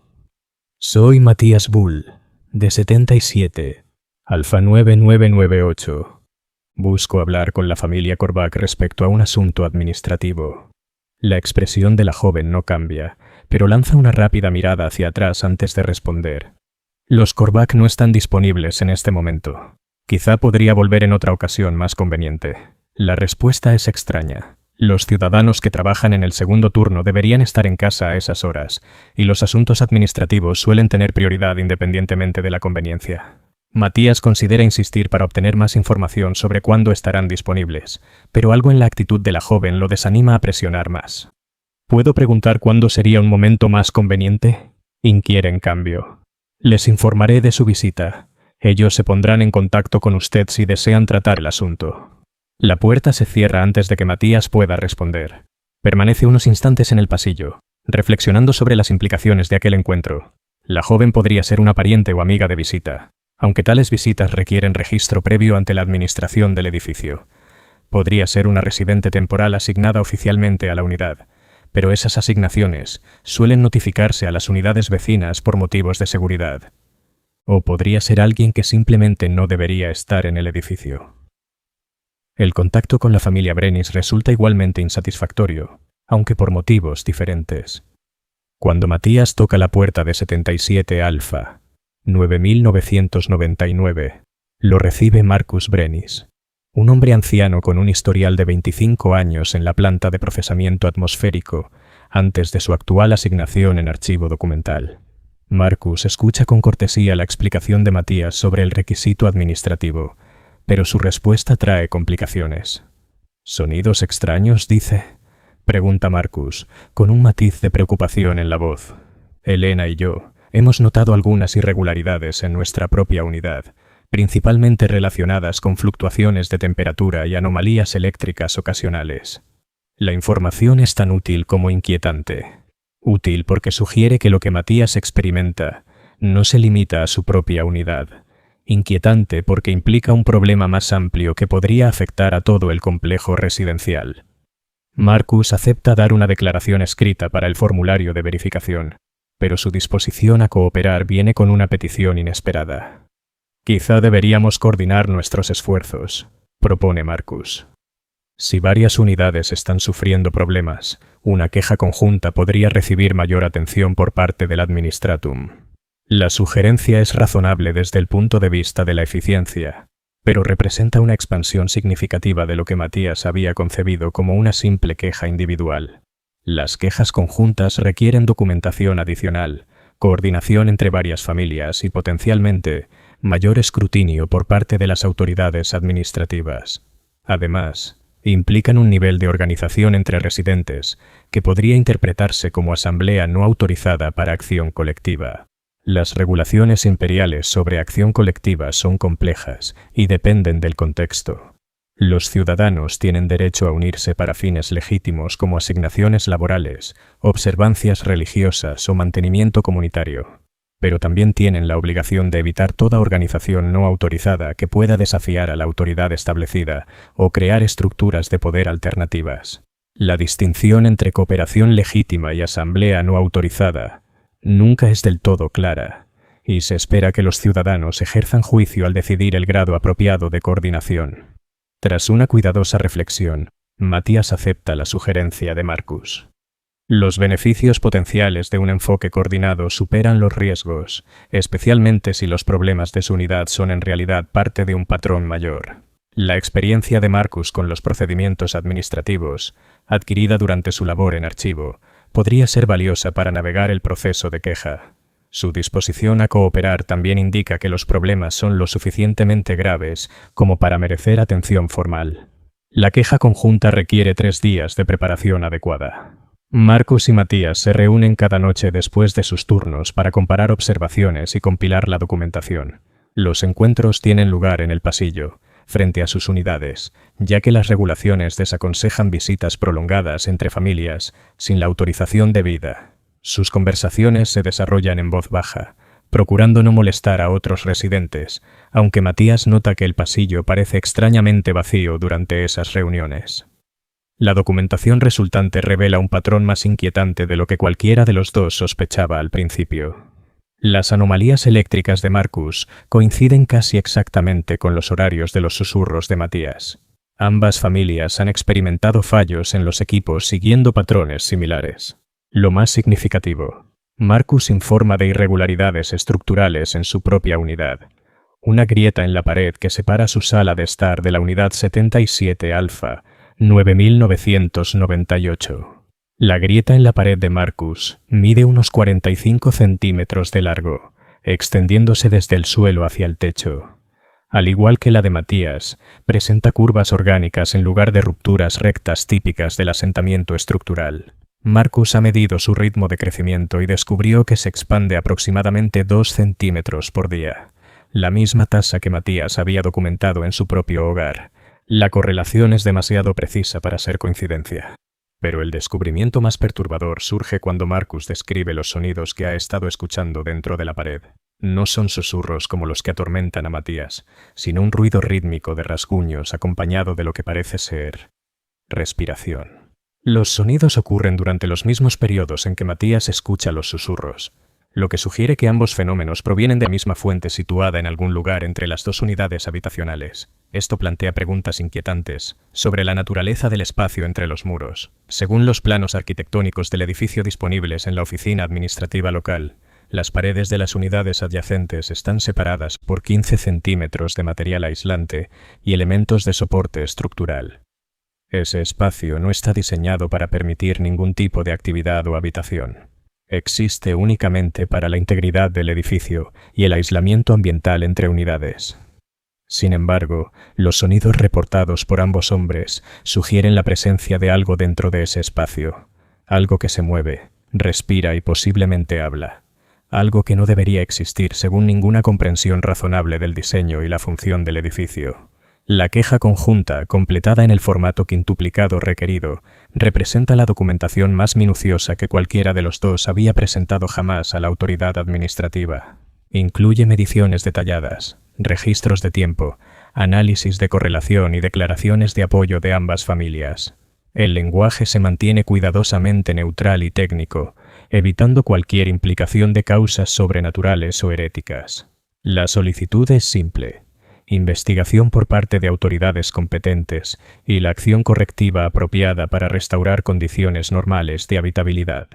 Soy Matías Bull, de 77, Alfa 9998. Busco hablar con la familia Korbach respecto a un asunto administrativo. La expresión de la joven no cambia, pero lanza una rápida mirada hacia atrás antes de responder. Los Korbach no están disponibles en este momento. Quizá podría volver en otra ocasión más conveniente. La respuesta es extraña. Los ciudadanos que trabajan en el segundo turno deberían estar en casa a esas horas, y los asuntos administrativos suelen tener prioridad independientemente de la conveniencia. Matías considera insistir para obtener más información sobre cuándo estarán disponibles, pero algo en la actitud de la joven lo desanima a presionar más. ¿Puedo preguntar cuándo sería un momento más conveniente?, inquiere en cambio. Les informaré de su visita. Ellos se pondrán en contacto con usted si desean tratar el asunto. La puerta se cierra antes de que Matías pueda responder. Permanece unos instantes en el pasillo, reflexionando sobre las implicaciones de aquel encuentro. La joven podría ser una pariente o amiga de visita, aunque tales visitas requieren registro previo ante la administración del edificio. Podría ser una residente temporal asignada oficialmente a la unidad, pero esas asignaciones suelen notificarse a las unidades vecinas por motivos de seguridad. O podría ser alguien que simplemente no debería estar en el edificio. El contacto con la familia Brenis resulta igualmente insatisfactorio, aunque por motivos diferentes. Cuando Matías toca la puerta de 77 Alfa 9999, lo recibe Marcus Brenis, un hombre anciano con un historial de 25 años en la planta de procesamiento atmosférico antes de su actual asignación en archivo documental. Marcus escucha con cortesía la explicación de Matías sobre el requisito administrativo, pero su respuesta trae complicaciones. ¿Sonidos extraños, dice?, pregunta Marcus, con un matiz de preocupación en la voz. Elena y yo hemos notado algunas irregularidades en nuestra propia unidad, principalmente relacionadas con fluctuaciones de temperatura y anomalías eléctricas ocasionales. La información es tan útil como inquietante. Útil porque sugiere que lo que Matías experimenta no se limita a su propia unidad. Inquietante porque implica un problema más amplio que podría afectar a todo el complejo residencial. Marcus acepta dar una declaración escrita para el formulario de verificación, pero su disposición a cooperar viene con una petición inesperada. Quizá deberíamos coordinar nuestros esfuerzos, propone Marcus. Si varias unidades están sufriendo problemas, una queja conjunta podría recibir mayor atención por parte del Administratum. La sugerencia es razonable desde el punto de vista de la eficiencia, pero representa una expansión significativa de lo que Matías había concebido como una simple queja individual. Las quejas conjuntas requieren documentación adicional, coordinación entre varias familias y, potencialmente, mayor escrutinio por parte de las autoridades administrativas. Además, implican un nivel de organización entre residentes que podría interpretarse como asamblea no autorizada para acción colectiva. Las regulaciones imperiales sobre acción colectiva son complejas y dependen del contexto. Los ciudadanos tienen derecho a unirse para fines legítimos como asignaciones laborales, observancias religiosas o mantenimiento comunitario, pero también tienen la obligación de evitar toda organización no autorizada que pueda desafiar a la autoridad establecida o crear estructuras de poder alternativas. La distinción entre cooperación legítima y asamblea no autorizada nunca es del todo clara, y se espera que los ciudadanos ejerzan juicio al decidir el grado apropiado de coordinación. Tras una cuidadosa reflexión, Matías acepta la sugerencia de Marcus. Los beneficios potenciales de un enfoque coordinado superan los riesgos, especialmente si los problemas de su unidad son en realidad parte de un patrón mayor. La experiencia de Marcus con los procedimientos administrativos, adquirida durante su labor en archivo, podría ser valiosa para navegar el proceso de queja. Su disposición a cooperar también indica que los problemas son lo suficientemente graves como para merecer atención formal. La queja conjunta requiere 3 días de preparación adecuada. Marcus y Matías se reúnen cada noche después de sus turnos para comparar observaciones y compilar la documentación. Los encuentros tienen lugar en el pasillo, frente a sus unidades, ya que las regulaciones desaconsejan visitas prolongadas entre familias sin la autorización debida. Sus conversaciones se desarrollan en voz baja, procurando no molestar a otros residentes, aunque Matías nota que el pasillo parece extrañamente vacío durante esas reuniones. La documentación resultante revela un patrón más inquietante de lo que cualquiera de los dos sospechaba al principio. Las anomalías eléctricas de Marcus coinciden casi exactamente con los horarios de los susurros de Matías. Ambas familias han experimentado fallos en los equipos siguiendo patrones similares. Lo más significativo, Marcus informa de irregularidades estructurales en su propia unidad. Una grieta en la pared que separa su sala de estar de la unidad 77 Alfa 9998. La grieta en la pared de Marcus mide unos 45 centímetros de largo, extendiéndose desde el suelo hacia el techo. Al igual que la de Matías, presenta curvas orgánicas en lugar de rupturas rectas típicas del asentamiento estructural. Marcus ha medido su ritmo de crecimiento y descubrió que se expande aproximadamente 2 centímetros por día, la misma tasa que Matías había documentado en su propio hogar. La correlación es demasiado precisa para ser coincidencia. Pero el descubrimiento más perturbador surge cuando Marcus describe los sonidos que ha estado escuchando dentro de la pared. No son susurros como los que atormentan a Matías, sino un ruido rítmico de rasguños acompañado de lo que parece ser respiración. Los sonidos ocurren durante los mismos periodos en que Matías escucha los susurros, lo que sugiere que ambos fenómenos provienen de la misma fuente situada en algún lugar entre las dos unidades habitacionales. Esto plantea preguntas inquietantes sobre la naturaleza del espacio entre los muros. Según los planos arquitectónicos del edificio disponibles en la oficina administrativa local, las paredes de las unidades adyacentes están separadas por 15 centímetros de material aislante y elementos de soporte estructural. Ese espacio no está diseñado para permitir ningún tipo de actividad o habitación. Existe únicamente para la integridad del edificio y el aislamiento ambiental entre unidades. Sin embargo, los sonidos reportados por ambos hombres sugieren la presencia de algo dentro de ese espacio, algo que se mueve, respira y posiblemente habla, algo que no debería existir según ninguna comprensión razonable del diseño y la función del edificio. La queja conjunta, completada en el formato quintuplicado requerido, representa la documentación más minuciosa que cualquiera de los dos había presentado jamás a la autoridad administrativa. Incluye mediciones detalladas, registros de tiempo, análisis de correlación y declaraciones de apoyo de ambas familias. El lenguaje se mantiene cuidadosamente neutral y técnico, evitando cualquier implicación de causas sobrenaturales o heréticas. La solicitud es simple: investigación por parte de autoridades competentes y la acción correctiva apropiada para restaurar condiciones normales de habitabilidad.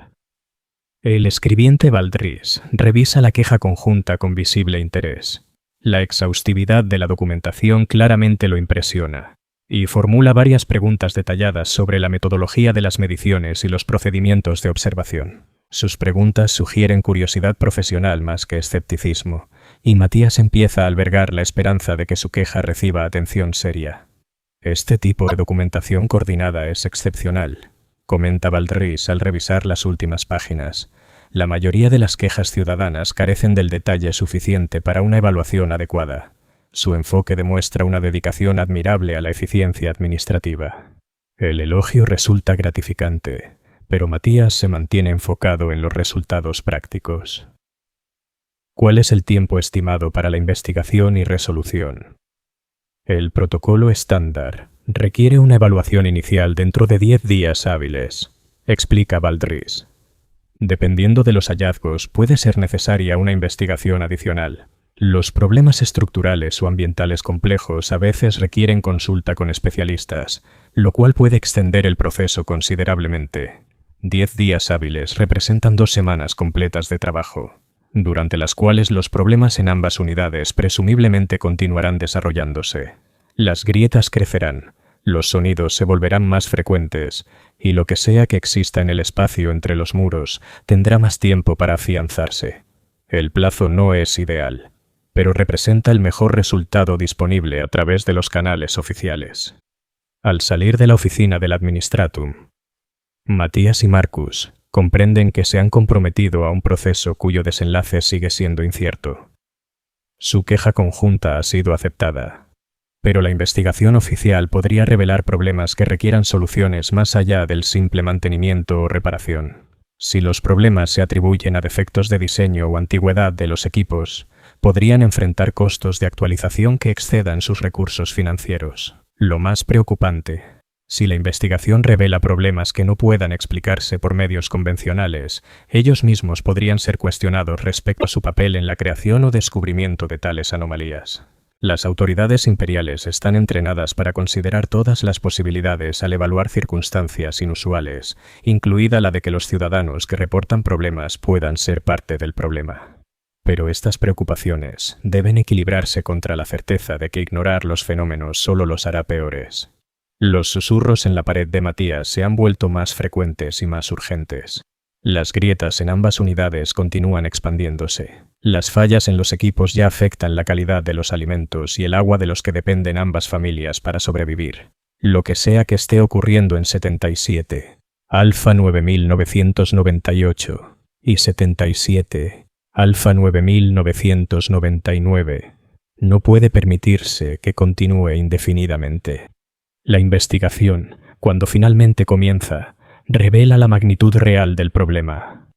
El escribiente Valdris revisa la queja conjunta con visible interés. La exhaustividad de la documentación claramente lo impresiona, y formula varias preguntas detalladas sobre la metodología de las mediciones y los procedimientos de observación. Sus preguntas sugieren curiosidad profesional más que escepticismo, y Matías empieza a albergar la esperanza de que su queja reciba atención seria. Este tipo de documentación coordinada es excepcional, comenta Valdris al revisar las últimas páginas. La mayoría de las quejas ciudadanas carecen del detalle suficiente para una evaluación adecuada. Su enfoque demuestra una dedicación admirable a la eficiencia administrativa. El elogio resulta gratificante, pero Matías se mantiene enfocado en los resultados prácticos. ¿Cuál es el tiempo estimado para la investigación y resolución? El protocolo estándar requiere una evaluación inicial dentro de 10 días hábiles, explica Valdris. Dependiendo de los hallazgos, puede ser necesaria una investigación adicional. Los problemas estructurales o ambientales complejos a veces requieren consulta con especialistas, lo cual puede extender el proceso considerablemente. 10 días hábiles representan 2 semanas completas de trabajo, durante las cuales los problemas en ambas unidades presumiblemente continuarán desarrollándose. Las grietas crecerán, los sonidos se volverán más frecuentes, y lo que sea que exista en el espacio entre los muros tendrá más tiempo para afianzarse. El plazo no es ideal, pero representa el mejor resultado disponible a través de los canales oficiales. Al salir de la oficina del Administratum, Matías y Marcus comprenden que se han comprometido a un proceso cuyo desenlace sigue siendo incierto. Su queja conjunta ha sido aceptada, pero la investigación oficial podría revelar problemas que requieran soluciones más allá del simple mantenimiento o reparación. Si los problemas se atribuyen a defectos de diseño o antigüedad de los equipos, podrían enfrentar costos de actualización que excedan sus recursos financieros. Lo más preocupante, si la investigación revela problemas que no puedan explicarse por medios convencionales, ellos mismos podrían ser cuestionados respecto a su papel en la creación o descubrimiento de tales anomalías. Las autoridades imperiales están entrenadas para considerar todas las posibilidades al evaluar circunstancias inusuales, incluida la de que los ciudadanos que reportan problemas puedan ser parte del problema. Pero estas preocupaciones deben equilibrarse contra la certeza de que ignorar los fenómenos solo los hará peores. Los susurros en la pared de Matías se han vuelto más frecuentes y más urgentes. Las grietas en ambas unidades continúan expandiéndose. Las fallas en los equipos ya afectan la calidad de los alimentos y el agua de los que dependen ambas familias para sobrevivir. Lo que sea que esté ocurriendo en 77, Alfa 9998 y 77, Alfa 9999, no puede permitirse que continúe indefinidamente. La investigación, cuando finalmente comienza, revela la magnitud real del problema.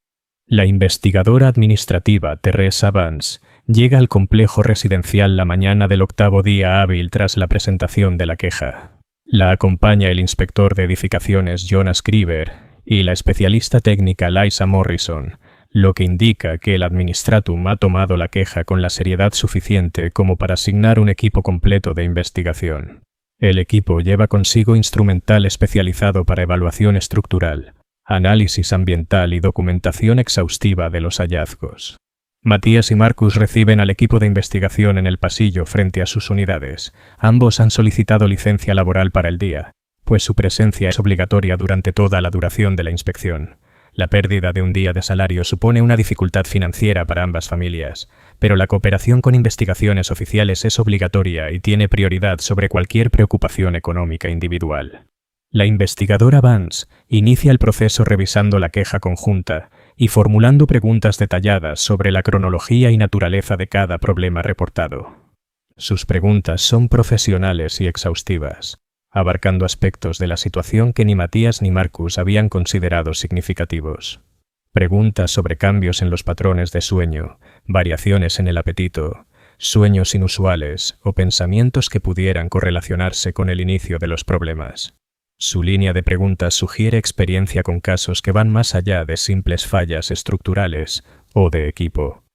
La investigadora administrativa Teresa Vance llega al complejo residencial la mañana del 8º día hábil tras la presentación de la queja. La acompaña el inspector de edificaciones Jonas Krieber y la especialista técnica Liza Morrison, lo que indica que el Administratum ha tomado la queja con la seriedad suficiente como para asignar un equipo completo de investigación. El equipo lleva consigo instrumental especializado para evaluación estructural, análisis ambiental y documentación exhaustiva de los hallazgos. Matías y Marcus reciben al equipo de investigación en el pasillo frente a sus unidades. Ambos han solicitado licencia laboral para el día, pues su presencia es obligatoria durante toda la duración de la inspección. La pérdida de un día de salario supone una dificultad financiera para ambas familias, pero la cooperación con investigaciones oficiales es obligatoria y tiene prioridad sobre cualquier preocupación económica individual. La investigadora Vance inicia el proceso revisando la queja conjunta y formulando preguntas detalladas sobre la cronología y naturaleza de cada problema reportado. Sus preguntas son profesionales y exhaustivas, abarcando aspectos de la situación que ni Matías ni Marcus habían considerado significativos. Preguntas sobre cambios en los patrones de sueño, variaciones en el apetito, sueños inusuales o pensamientos que pudieran correlacionarse con el inicio de los problemas. Su línea de preguntas sugiere experiencia con casos que van más allá de simples fallas estructurales o de equipo.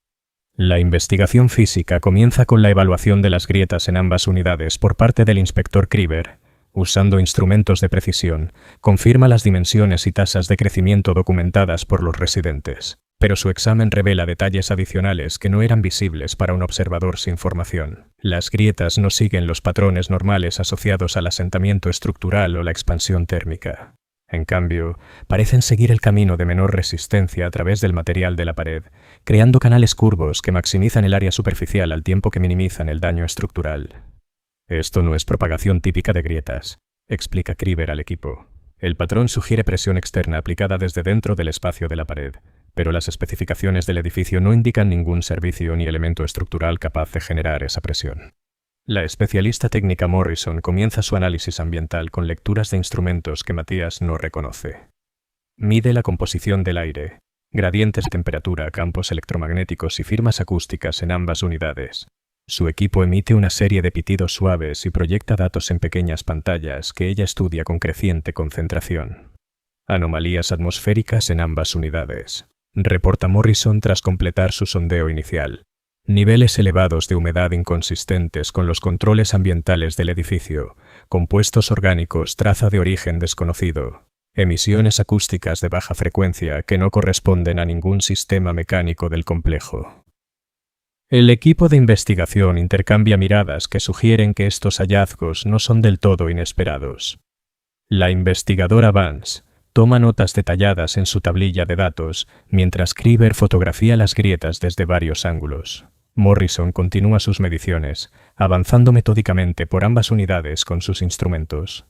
La investigación física comienza con la evaluación de las grietas en ambas unidades por parte del inspector Krieber. Usando instrumentos de precisión, confirma las dimensiones y tasas de crecimiento documentadas por los residentes, pero su examen revela detalles adicionales que no eran visibles para un observador sin formación. Las grietas no siguen los patrones normales asociados al asentamiento estructural o la expansión térmica. En cambio, parecen seguir el camino de menor resistencia a través del material de la pared, creando canales curvos que maximizan el área superficial al tiempo que minimizan el daño estructural. Esto no es propagación típica de grietas, explica Kriver al equipo. El patrón sugiere presión externa aplicada desde dentro del espacio de la pared, pero las especificaciones del edificio no indican ningún servicio ni elemento estructural capaz de generar esa presión. La especialista técnica Morrison comienza su análisis ambiental con lecturas de instrumentos que Matías no reconoce. Mide la composición del aire, gradientes de temperatura, campos electromagnéticos y firmas acústicas en ambas unidades. Su equipo emite una serie de pitidos suaves y proyecta datos en pequeñas pantallas que ella estudia con creciente concentración. Anomalías atmosféricas en ambas unidades, reporta Morrison tras completar su sondeo inicial. Niveles elevados de humedad inconsistentes con los controles ambientales del edificio, compuestos orgánicos, traza de origen desconocido, emisiones acústicas de baja frecuencia que no corresponden a ningún sistema mecánico del complejo. El equipo de investigación intercambia miradas que sugieren que estos hallazgos no son del todo inesperados. La investigadora Vance toma notas detalladas en su tablilla de datos, mientras Kriver fotografía las grietas desde varios ángulos. Morrison continúa sus mediciones, avanzando metódicamente por ambas unidades con sus instrumentos.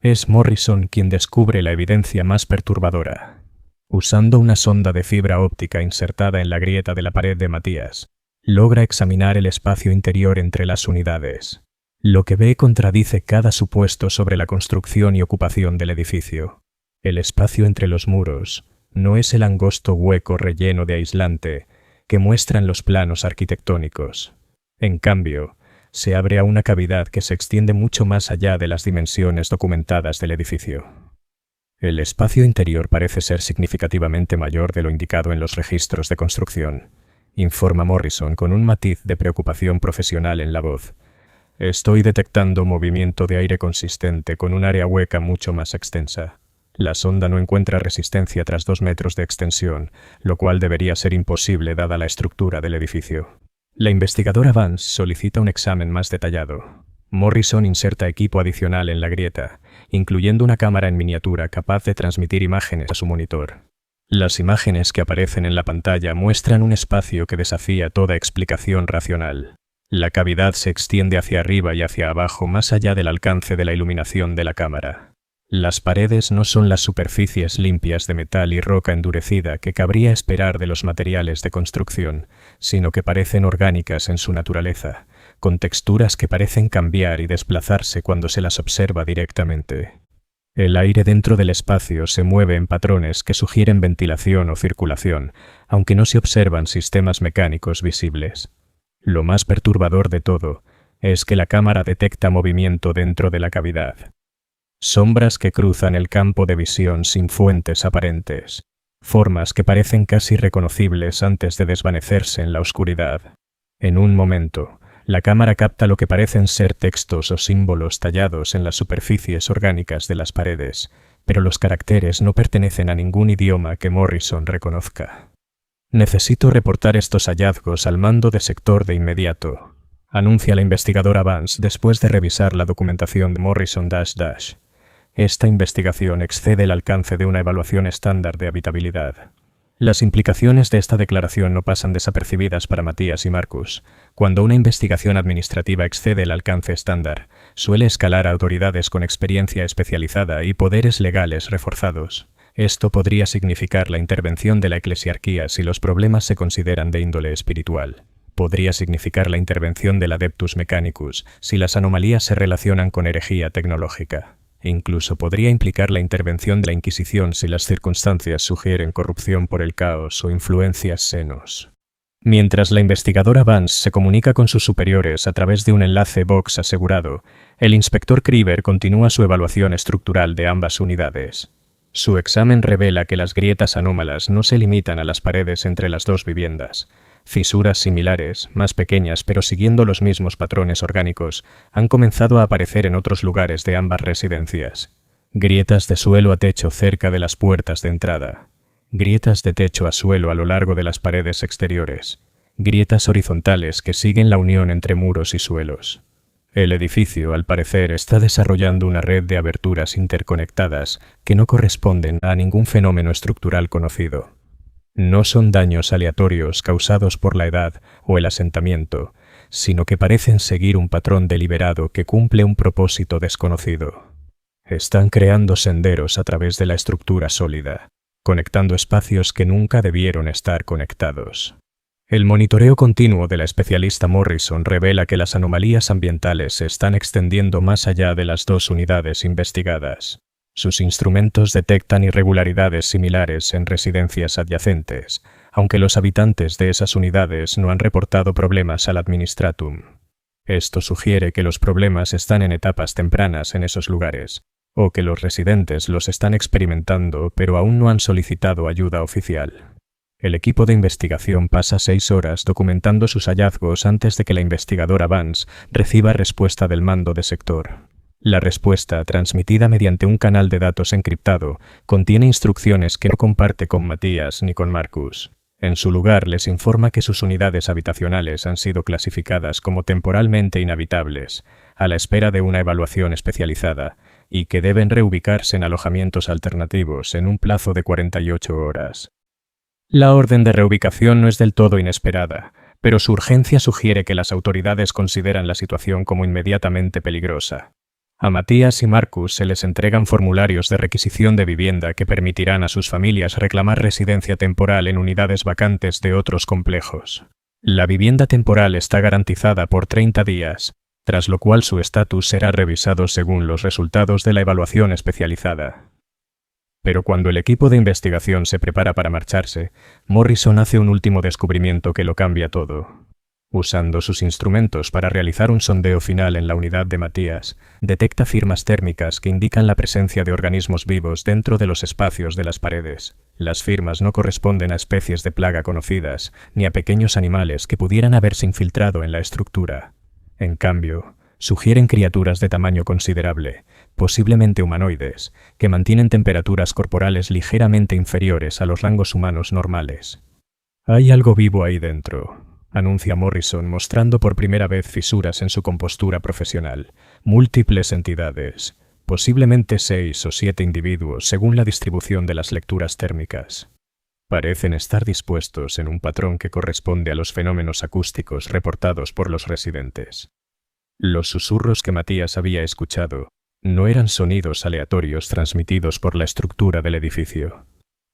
Es Morrison quien descubre la evidencia más perturbadora. Usando una sonda de fibra óptica insertada en la grieta de la pared de Matías, logra examinar el espacio interior entre las unidades. Lo que ve contradice cada supuesto sobre la construcción y ocupación del edificio. El espacio entre los muros no es el angosto hueco relleno de aislante que muestran los planos arquitectónicos. En cambio, se abre a una cavidad que se extiende mucho más allá de las dimensiones documentadas del edificio. El espacio interior parece ser significativamente mayor de lo indicado en los registros de construcción, informa Morrison con un matiz de preocupación profesional en la voz. Estoy detectando movimiento de aire consistente con un área hueca mucho más extensa. La sonda no encuentra resistencia tras 2 metros de extensión, lo cual debería ser imposible dada la estructura del edificio. La investigadora Vance solicita un examen más detallado. Morrison inserta equipo adicional en la grieta, incluyendo una cámara en miniatura capaz de transmitir imágenes a su monitor. Las imágenes que aparecen en la pantalla muestran un espacio que desafía toda explicación racional. La cavidad se extiende hacia arriba y hacia abajo más allá del alcance de la iluminación de la cámara. Las paredes no son las superficies limpias de metal y roca endurecida que cabría esperar de los materiales de construcción, sino que parecen orgánicas en su naturaleza, con texturas que parecen cambiar y desplazarse cuando se las observa directamente. El aire dentro del espacio se mueve en patrones que sugieren ventilación o circulación, aunque no se observan sistemas mecánicos visibles. Lo más perturbador de todo es que la cámara detecta movimiento dentro de la cavidad. Sombras que cruzan el campo de visión sin fuentes aparentes, formas que parecen casi reconocibles antes de desvanecerse en la oscuridad. En un momento, la cámara capta lo que parecen ser textos o símbolos tallados en las superficies orgánicas de las paredes, pero los caracteres no pertenecen a ningún idioma que Morrison reconozca. Necesito reportar estos hallazgos al mando de sector de inmediato, anuncia la investigadora Vance después de revisar la documentación de Morrison --. Esta investigación excede el alcance de una evaluación estándar de habitabilidad. Las implicaciones de esta declaración no pasan desapercibidas para Matías y Marcus. Cuando una investigación administrativa excede el alcance estándar, suele escalar a autoridades con experiencia especializada y poderes legales reforzados. Esto podría significar la intervención de la eclesiarquía si los problemas se consideran de índole espiritual. Podría significar la intervención del Adeptus Mechanicus si las anomalías se relacionan con herejía tecnológica. Incluso podría implicar la intervención de la Inquisición si las circunstancias sugieren corrupción por el caos o influencias senos. Mientras la investigadora Vance se comunica con sus superiores a través de un enlace Vox asegurado, el inspector Kriver continúa su evaluación estructural de ambas unidades. Su examen revela que las grietas anómalas no se limitan a las paredes entre las dos viviendas, Fisuras similares, más pequeñas pero siguiendo los mismos patrones orgánicos, han comenzado a aparecer en otros lugares de ambas residencias. Grietas de suelo a techo cerca de las puertas de entrada. Grietas de techo a suelo a lo largo de las paredes exteriores. Grietas horizontales que siguen la unión entre muros y suelos. El edificio, al parecer, está desarrollando una red de aberturas interconectadas que no corresponden a ningún fenómeno estructural conocido. No son daños aleatorios causados por la edad o el asentamiento, sino que parecen seguir un patrón deliberado que cumple un propósito desconocido. Están creando senderos a través de la estructura sólida, conectando espacios que nunca debieron estar conectados. El monitoreo continuo de la especialista Morrison revela que las anomalías ambientales se están extendiendo más allá de las 2 unidades investigadas. Sus instrumentos detectan irregularidades similares en residencias adyacentes, aunque los habitantes de esas unidades no han reportado problemas al Administratum. Esto sugiere que los problemas están en etapas tempranas en esos lugares, o que los residentes los están experimentando pero aún no han solicitado ayuda oficial. El equipo de investigación pasa 6 horas documentando sus hallazgos antes de que la investigadora Vance reciba respuesta del mando de sector. La respuesta, transmitida mediante un canal de datos encriptado, contiene instrucciones que no comparte con Matías ni con Marcus. En su lugar, les informa que sus unidades habitacionales han sido clasificadas como temporalmente inhabitables, a la espera de una evaluación especializada, y que deben reubicarse en alojamientos alternativos en un plazo de 48 horas. La orden de reubicación no es del todo inesperada, pero su urgencia sugiere que las autoridades consideran la situación como inmediatamente peligrosa. A Matías y Marcus se les entregan formularios de requisición de vivienda que permitirán a sus familias reclamar residencia temporal en unidades vacantes de otros complejos. La vivienda temporal está garantizada por 30 días, tras lo cual su estatus será revisado según los resultados de la evaluación especializada. Pero cuando el equipo de investigación se prepara para marcharse, Morrison hace un último descubrimiento que lo cambia todo. Usando sus instrumentos para realizar un sondeo final en la unidad de Matías, detecta firmas térmicas que indican la presencia de organismos vivos dentro de los espacios de las paredes. Las firmas no corresponden a especies de plaga conocidas, ni a pequeños animales que pudieran haberse infiltrado en la estructura. En cambio, sugieren criaturas de tamaño considerable, posiblemente humanoides, que mantienen temperaturas corporales ligeramente inferiores a los rangos humanos normales. Hay algo vivo ahí dentro, anuncia Morrison, mostrando por primera vez fisuras en su compostura profesional. Múltiples entidades, posiblemente 6 o 7 individuos según la distribución de las lecturas térmicas. Parecen estar dispuestos en un patrón que corresponde a los fenómenos acústicos reportados por los residentes. Los susurros que Matías había escuchado no eran sonidos aleatorios transmitidos por la estructura del edificio.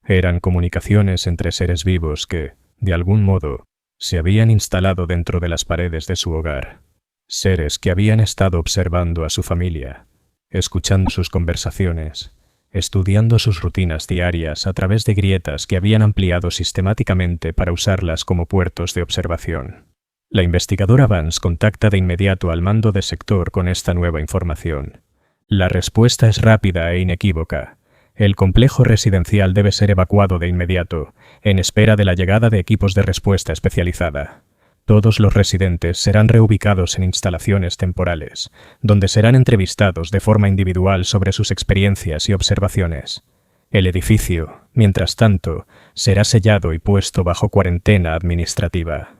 Eran comunicaciones entre seres vivos que, de algún modo, se habían instalado dentro de las paredes de su hogar. Seres que habían estado observando a su familia, escuchando sus conversaciones, estudiando sus rutinas diarias a través de grietas que habían ampliado sistemáticamente para usarlas como puertos de observación. La investigadora Vance contacta de inmediato al mando de sector con esta nueva información. La respuesta es rápida e inequívoca. El complejo residencial debe ser evacuado de inmediato, en espera de la llegada de equipos de respuesta especializada. Todos los residentes serán reubicados en instalaciones temporales, donde serán entrevistados de forma individual sobre sus experiencias y observaciones. El edificio, mientras tanto, será sellado y puesto bajo cuarentena administrativa.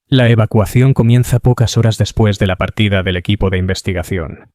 La evacuación comienza pocas horas después de la partida del equipo de investigación.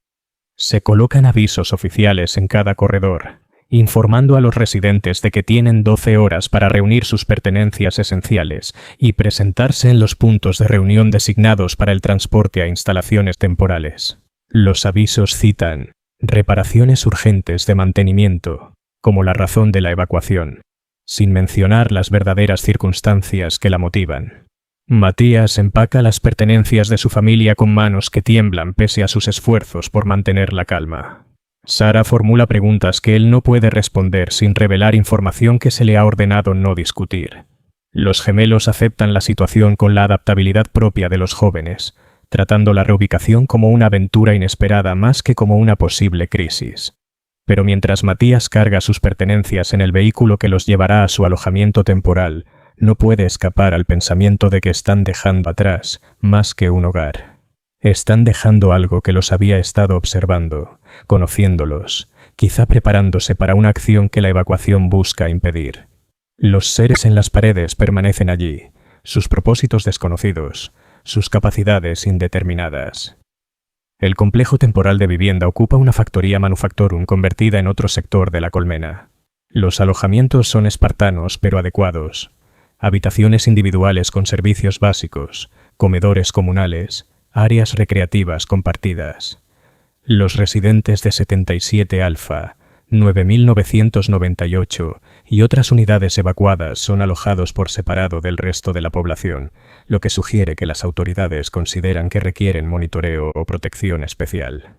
Se colocan avisos oficiales en cada corredor, informando a los residentes de que tienen 12 horas para reunir sus pertenencias esenciales y presentarse en los puntos de reunión designados para el transporte a instalaciones temporales. Los avisos citan reparaciones urgentes de mantenimiento como la razón de la evacuación, sin mencionar las verdaderas circunstancias que la motivan. Matías empaca las pertenencias de su familia con manos que tiemblan pese a sus esfuerzos por mantener la calma. Sara formula preguntas que él no puede responder sin revelar información que se le ha ordenado no discutir. Los gemelos aceptan la situación con la adaptabilidad propia de los jóvenes, tratando la reubicación como una aventura inesperada más que como una posible crisis. Pero mientras Matías carga sus pertenencias en el vehículo que los llevará a su alojamiento temporal, no puede escapar al pensamiento de que están dejando atrás más que un hogar. Están dejando algo que los había estado observando, conociéndolos, quizá preparándose para una acción que la evacuación busca impedir. Los seres en las paredes permanecen allí, sus propósitos desconocidos, sus capacidades indeterminadas. El complejo temporal de vivienda ocupa una factoría manufactorum convertida en otro sector de la colmena. Los alojamientos son espartanos pero adecuados. Habitaciones individuales con servicios básicos, comedores comunales, áreas recreativas compartidas. Los residentes de 77 Alfa, 9.998 y otras unidades evacuadas son alojados por separado del resto de la población, lo que sugiere que las autoridades consideran que requieren monitoreo o protección especial.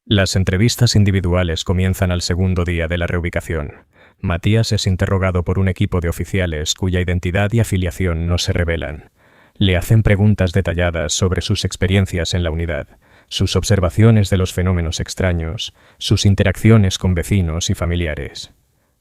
Las entrevistas individuales comienzan al segundo día de la reubicación. Matías es interrogado por un equipo de oficiales cuya identidad y afiliación no se revelan. Le hacen preguntas detalladas sobre sus experiencias en la unidad, sus observaciones de los fenómenos extraños, sus interacciones con vecinos y familiares.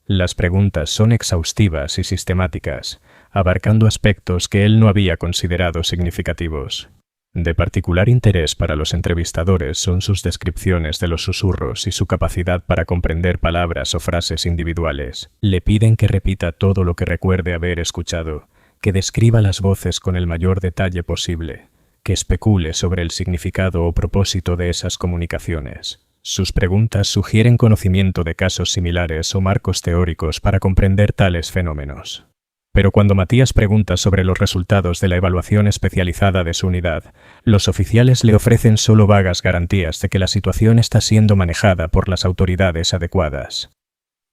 Las preguntas son exhaustivas y sistemáticas, abarcando aspectos que él no había considerado significativos. De particular interés para los entrevistadores son sus descripciones de los susurros y su capacidad para comprender palabras o frases individuales. Le piden que repita todo lo que recuerde haber escuchado, que describa las voces con el mayor detalle posible, que especule sobre el significado o propósito de esas comunicaciones. Sus preguntas sugieren conocimiento de casos similares o marcos teóricos para comprender tales fenómenos. Pero cuando Matías pregunta sobre los resultados de la evaluación especializada de su unidad, los oficiales le ofrecen solo vagas garantías de que la situación está siendo manejada por las autoridades adecuadas.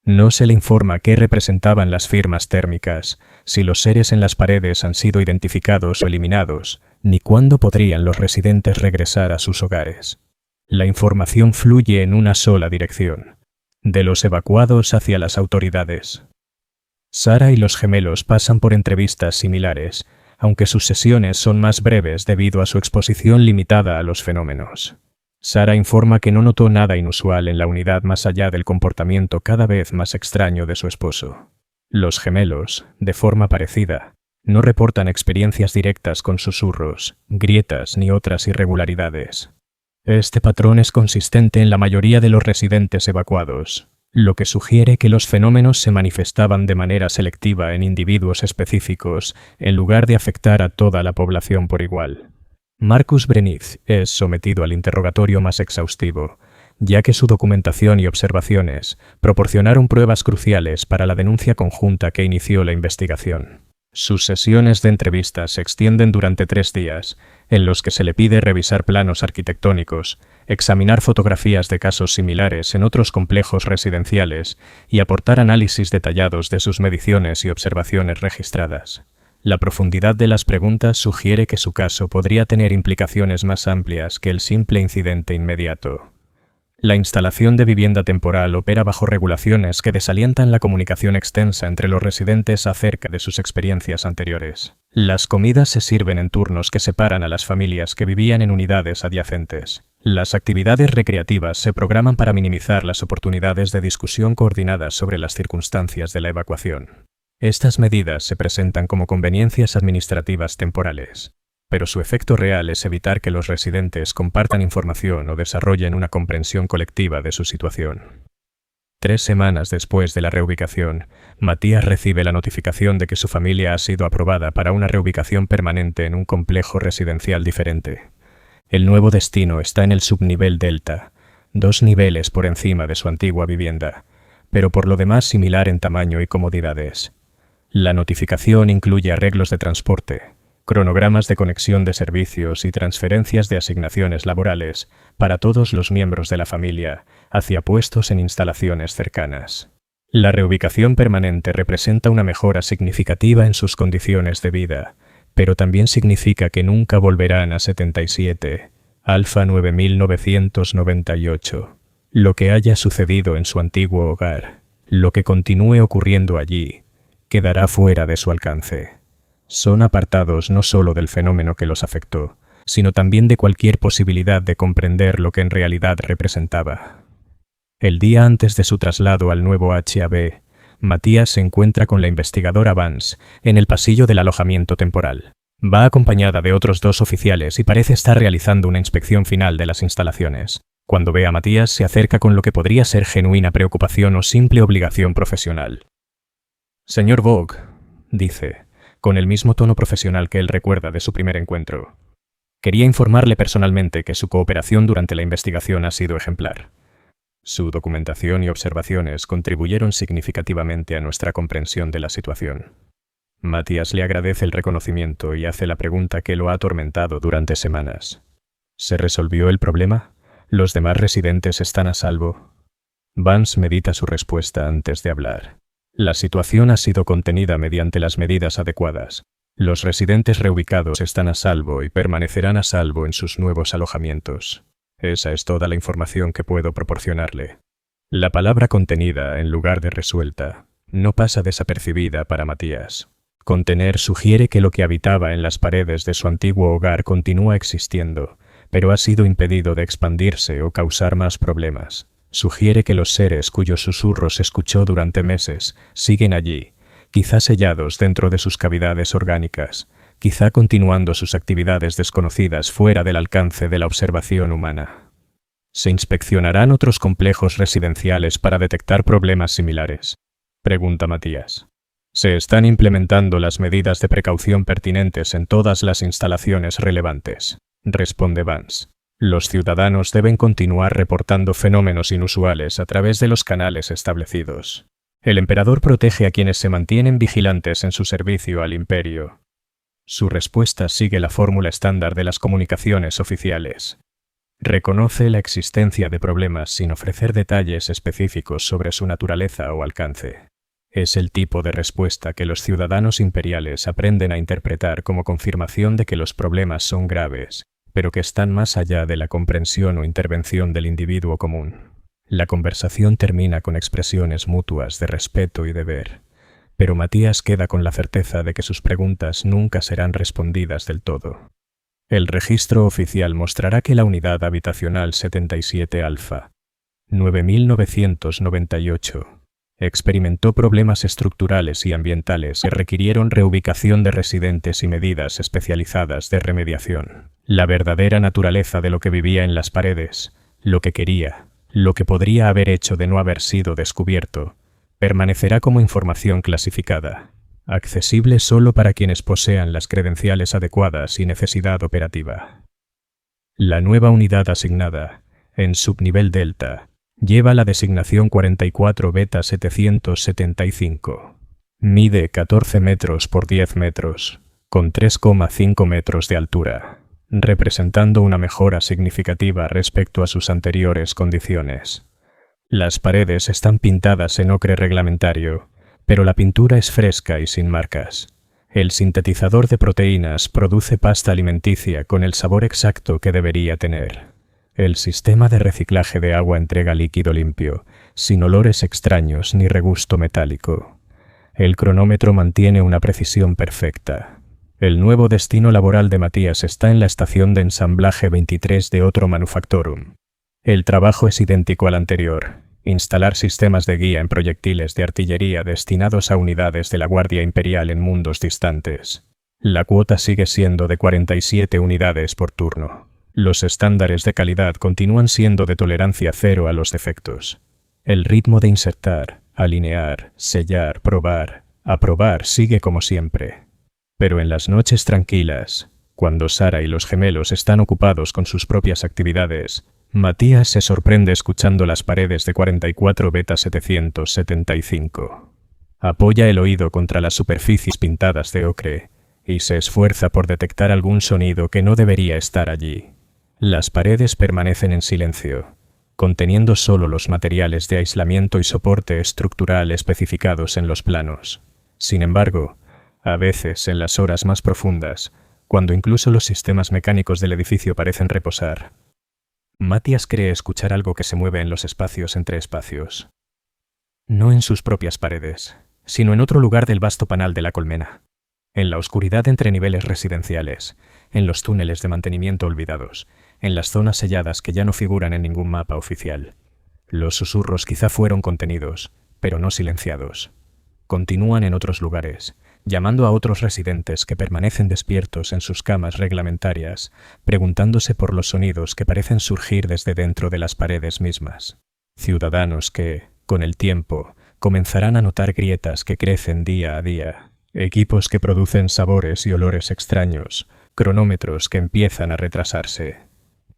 No se le informa qué representaban las firmas térmicas, si los seres en las paredes han sido identificados o eliminados, ni cuándo podrían los residentes regresar a sus hogares. La información fluye en una sola dirección, de los evacuados hacia las autoridades. Sara y los gemelos pasan por entrevistas similares, aunque sus sesiones son más breves debido a su exposición limitada a los fenómenos. Sara informa que no notó nada inusual en la unidad más allá del comportamiento cada vez más extraño de su esposo. Los gemelos, de forma parecida, no reportan experiencias directas con susurros, grietas ni otras irregularidades. Este patrón es consistente en la mayoría de los residentes evacuados, lo que sugiere que los fenómenos se manifestaban de manera selectiva en individuos específicos en lugar de afectar a toda la población por igual. Marcus Breniz es sometido al interrogatorio más exhaustivo, ya que su documentación y observaciones proporcionaron pruebas cruciales para la denuncia conjunta que inició la investigación. Sus sesiones de entrevistas se extienden durante 3 días, en los que se le pide revisar planos arquitectónicos, examinar fotografías de casos similares en otros complejos residenciales y aportar análisis detallados de sus mediciones y observaciones registradas. La profundidad de las preguntas sugiere que su caso podría tener implicaciones más amplias que el simple incidente inmediato. La instalación de vivienda temporal opera bajo regulaciones que desalientan la comunicación extensa entre los residentes acerca de sus experiencias anteriores. Las comidas se sirven en turnos que separan a las familias que vivían en unidades adyacentes. Las actividades recreativas se programan para minimizar las oportunidades de discusión coordinadas sobre las circunstancias de la evacuación. Estas medidas se presentan como conveniencias administrativas temporales, pero su efecto real es evitar que los residentes compartan información o desarrollen una comprensión colectiva de su situación. 3 semanas después de la reubicación, Matías recibe la notificación de que su familia ha sido aprobada para una reubicación permanente en un complejo residencial diferente. El nuevo destino está en el subnivel Delta, 2 niveles por encima de su antigua vivienda, pero por lo demás similar en tamaño y comodidades. La notificación incluye arreglos de transporte, cronogramas de conexión de servicios y transferencias de asignaciones laborales para todos los miembros de la familia hacia puestos en instalaciones cercanas. La reubicación permanente representa una mejora significativa en sus condiciones de vida, pero también significa que nunca volverán a 77, Alfa 9998. Lo que haya sucedido en su antiguo hogar, lo que continúe ocurriendo allí, quedará fuera de su alcance. Son apartados no solo del fenómeno que los afectó, sino también de cualquier posibilidad de comprender lo que en realidad representaba. El día antes de su traslado al nuevo HAB, Matías se encuentra con la investigadora Vance en el pasillo del alojamiento temporal. Va acompañada de otros 2 oficiales y parece estar realizando una inspección final de las instalaciones. Cuando ve a Matías, se acerca con lo que podría ser genuina preocupación o simple obligación profesional. «Señor Vogue», dice, con el mismo tono profesional que él recuerda de su primer encuentro. «Quería informarle personalmente que su cooperación durante la investigación ha sido ejemplar. Su documentación y observaciones contribuyeron significativamente a nuestra comprensión de la situación». Matías le agradece el reconocimiento y hace la pregunta que lo ha atormentado durante semanas. ¿Se resolvió el problema? ¿Los demás residentes están a salvo? Vance medita su respuesta antes de hablar. La situación ha sido contenida mediante las medidas adecuadas. Los residentes reubicados están a salvo y permanecerán a salvo en sus nuevos alojamientos. Esa es toda la información que puedo proporcionarle. La palabra contenida, en lugar de resuelta, no pasa desapercibida para Matías. Contener sugiere que lo que habitaba en las paredes de su antiguo hogar continúa existiendo, pero ha sido impedido de expandirse o causar más problemas. Sugiere que los seres cuyos susurros escuchó durante meses siguen allí, quizá sellados dentro de sus cavidades orgánicas, quizá continuando sus actividades desconocidas fuera del alcance de la observación humana. ¿Se inspeccionarán otros complejos residenciales para detectar problemas similares?, pregunta Matías. Se están implementando las medidas de precaución pertinentes en todas las instalaciones relevantes, responde Vance. Los ciudadanos deben continuar reportando fenómenos inusuales a través de los canales establecidos. El emperador protege a quienes se mantienen vigilantes en su servicio al imperio. Su respuesta sigue la fórmula estándar de las comunicaciones oficiales. Reconoce la existencia de problemas sin ofrecer detalles específicos sobre su naturaleza o alcance. Es el tipo de respuesta que los ciudadanos imperiales aprenden a interpretar como confirmación de que los problemas son graves, pero que están más allá de la comprensión o intervención del individuo común. La conversación termina con expresiones mutuas de respeto y deber, pero Matías queda con la certeza de que sus preguntas nunca serán respondidas del todo. El registro oficial mostrará que la unidad habitacional 77 Alfa, 9998, experimentó problemas estructurales y ambientales que requirieron reubicación de residentes y medidas especializadas de remediación. La verdadera naturaleza de lo que vivía en las paredes, lo que quería, lo que podría haber hecho de no haber sido descubierto, permanecerá como información clasificada, accesible solo para quienes posean las credenciales adecuadas y necesidad operativa. La nueva unidad asignada, en subnivel Delta, lleva la designación 44 Beta 775. Mide 14 metros por 10 metros, con 3,5 metros de altura, representando una mejora significativa respecto a sus anteriores condiciones. Las paredes están pintadas en ocre reglamentario, pero la pintura es fresca y sin marcas. El sintetizador de proteínas produce pasta alimenticia con el sabor exacto que debería tener. El sistema de reciclaje de agua entrega líquido limpio, sin olores extraños ni regusto metálico. El cronómetro mantiene una precisión perfecta. El nuevo destino laboral de Matías está en la estación de ensamblaje 23 de Otro Manufactorum. El trabajo es idéntico al anterior: instalar sistemas de guía en proyectiles de artillería destinados a unidades de la Guardia Imperial en mundos distantes. La cuota sigue siendo de 47 unidades por turno. Los estándares de calidad continúan siendo de tolerancia cero a los defectos. El ritmo de insertar, alinear, sellar, probar, aprobar sigue como siempre. Pero en las noches tranquilas, cuando Sara y los gemelos están ocupados con sus propias actividades, Matías se sorprende escuchando las paredes de 44 Beta 775. Apoya el oído contra las superficies pintadas de ocre y se esfuerza por detectar algún sonido que no debería estar allí. Las paredes permanecen en silencio, conteniendo solo los materiales de aislamiento y soporte estructural especificados en los planos. Sin embargo, a veces, en las horas más profundas, cuando incluso los sistemas mecánicos del edificio parecen reposar, Matías cree escuchar algo que se mueve en los espacios entre espacios. No en sus propias paredes, sino en otro lugar del vasto panal de la colmena. En la oscuridad entre niveles residenciales, en los túneles de mantenimiento olvidados, en las zonas selladas que ya no figuran en ningún mapa oficial. Los susurros quizá fueron contenidos, pero no silenciados. continúan en otros lugares, llamando a otros residentes que permanecen despiertos en sus camas reglamentarias, preguntándose por los sonidos que parecen surgir desde dentro de las paredes mismas. Ciudadanos que, con el tiempo, comenzarán a notar grietas que crecen día a día, equipos que producen sabores y olores extraños, cronómetros que empiezan a retrasarse.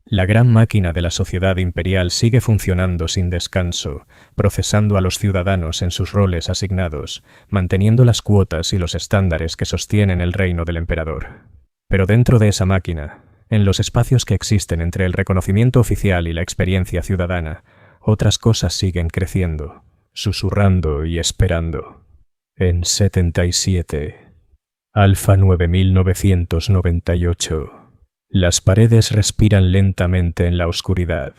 La gran máquina de la sociedad imperial sigue funcionando sin descanso, procesando a los ciudadanos en sus roles asignados, manteniendo las cuotas y los estándares que sostienen el reino del emperador. Pero dentro de esa máquina, en los espacios que existen entre el reconocimiento oficial y la experiencia ciudadana, otras cosas siguen creciendo, susurrando y esperando. En 77. Alfa 9998. Las paredes respiran lentamente en la oscuridad,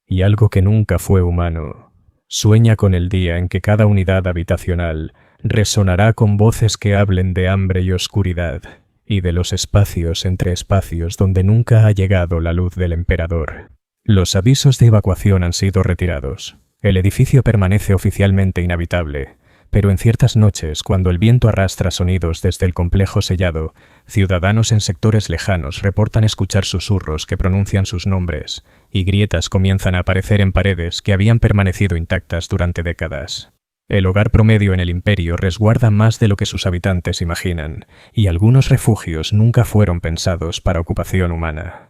y algo que nunca fue humano sueña con el día en que cada unidad habitacional resonará con voces que hablen de hambre y oscuridad, y de los espacios entre espacios donde nunca ha llegado la luz del emperador. Los avisos de evacuación han sido retirados. El edificio permanece oficialmente inhabitable, pero en ciertas noches, cuando el viento arrastra sonidos desde el complejo sellado, ciudadanos en sectores lejanos reportan escuchar susurros que pronuncian sus nombres, y grietas comienzan a aparecer en paredes que habían permanecido intactas durante décadas. El hogar promedio en el imperio resguarda más de lo que sus habitantes imaginan, y algunos refugios nunca fueron pensados para ocupación humana.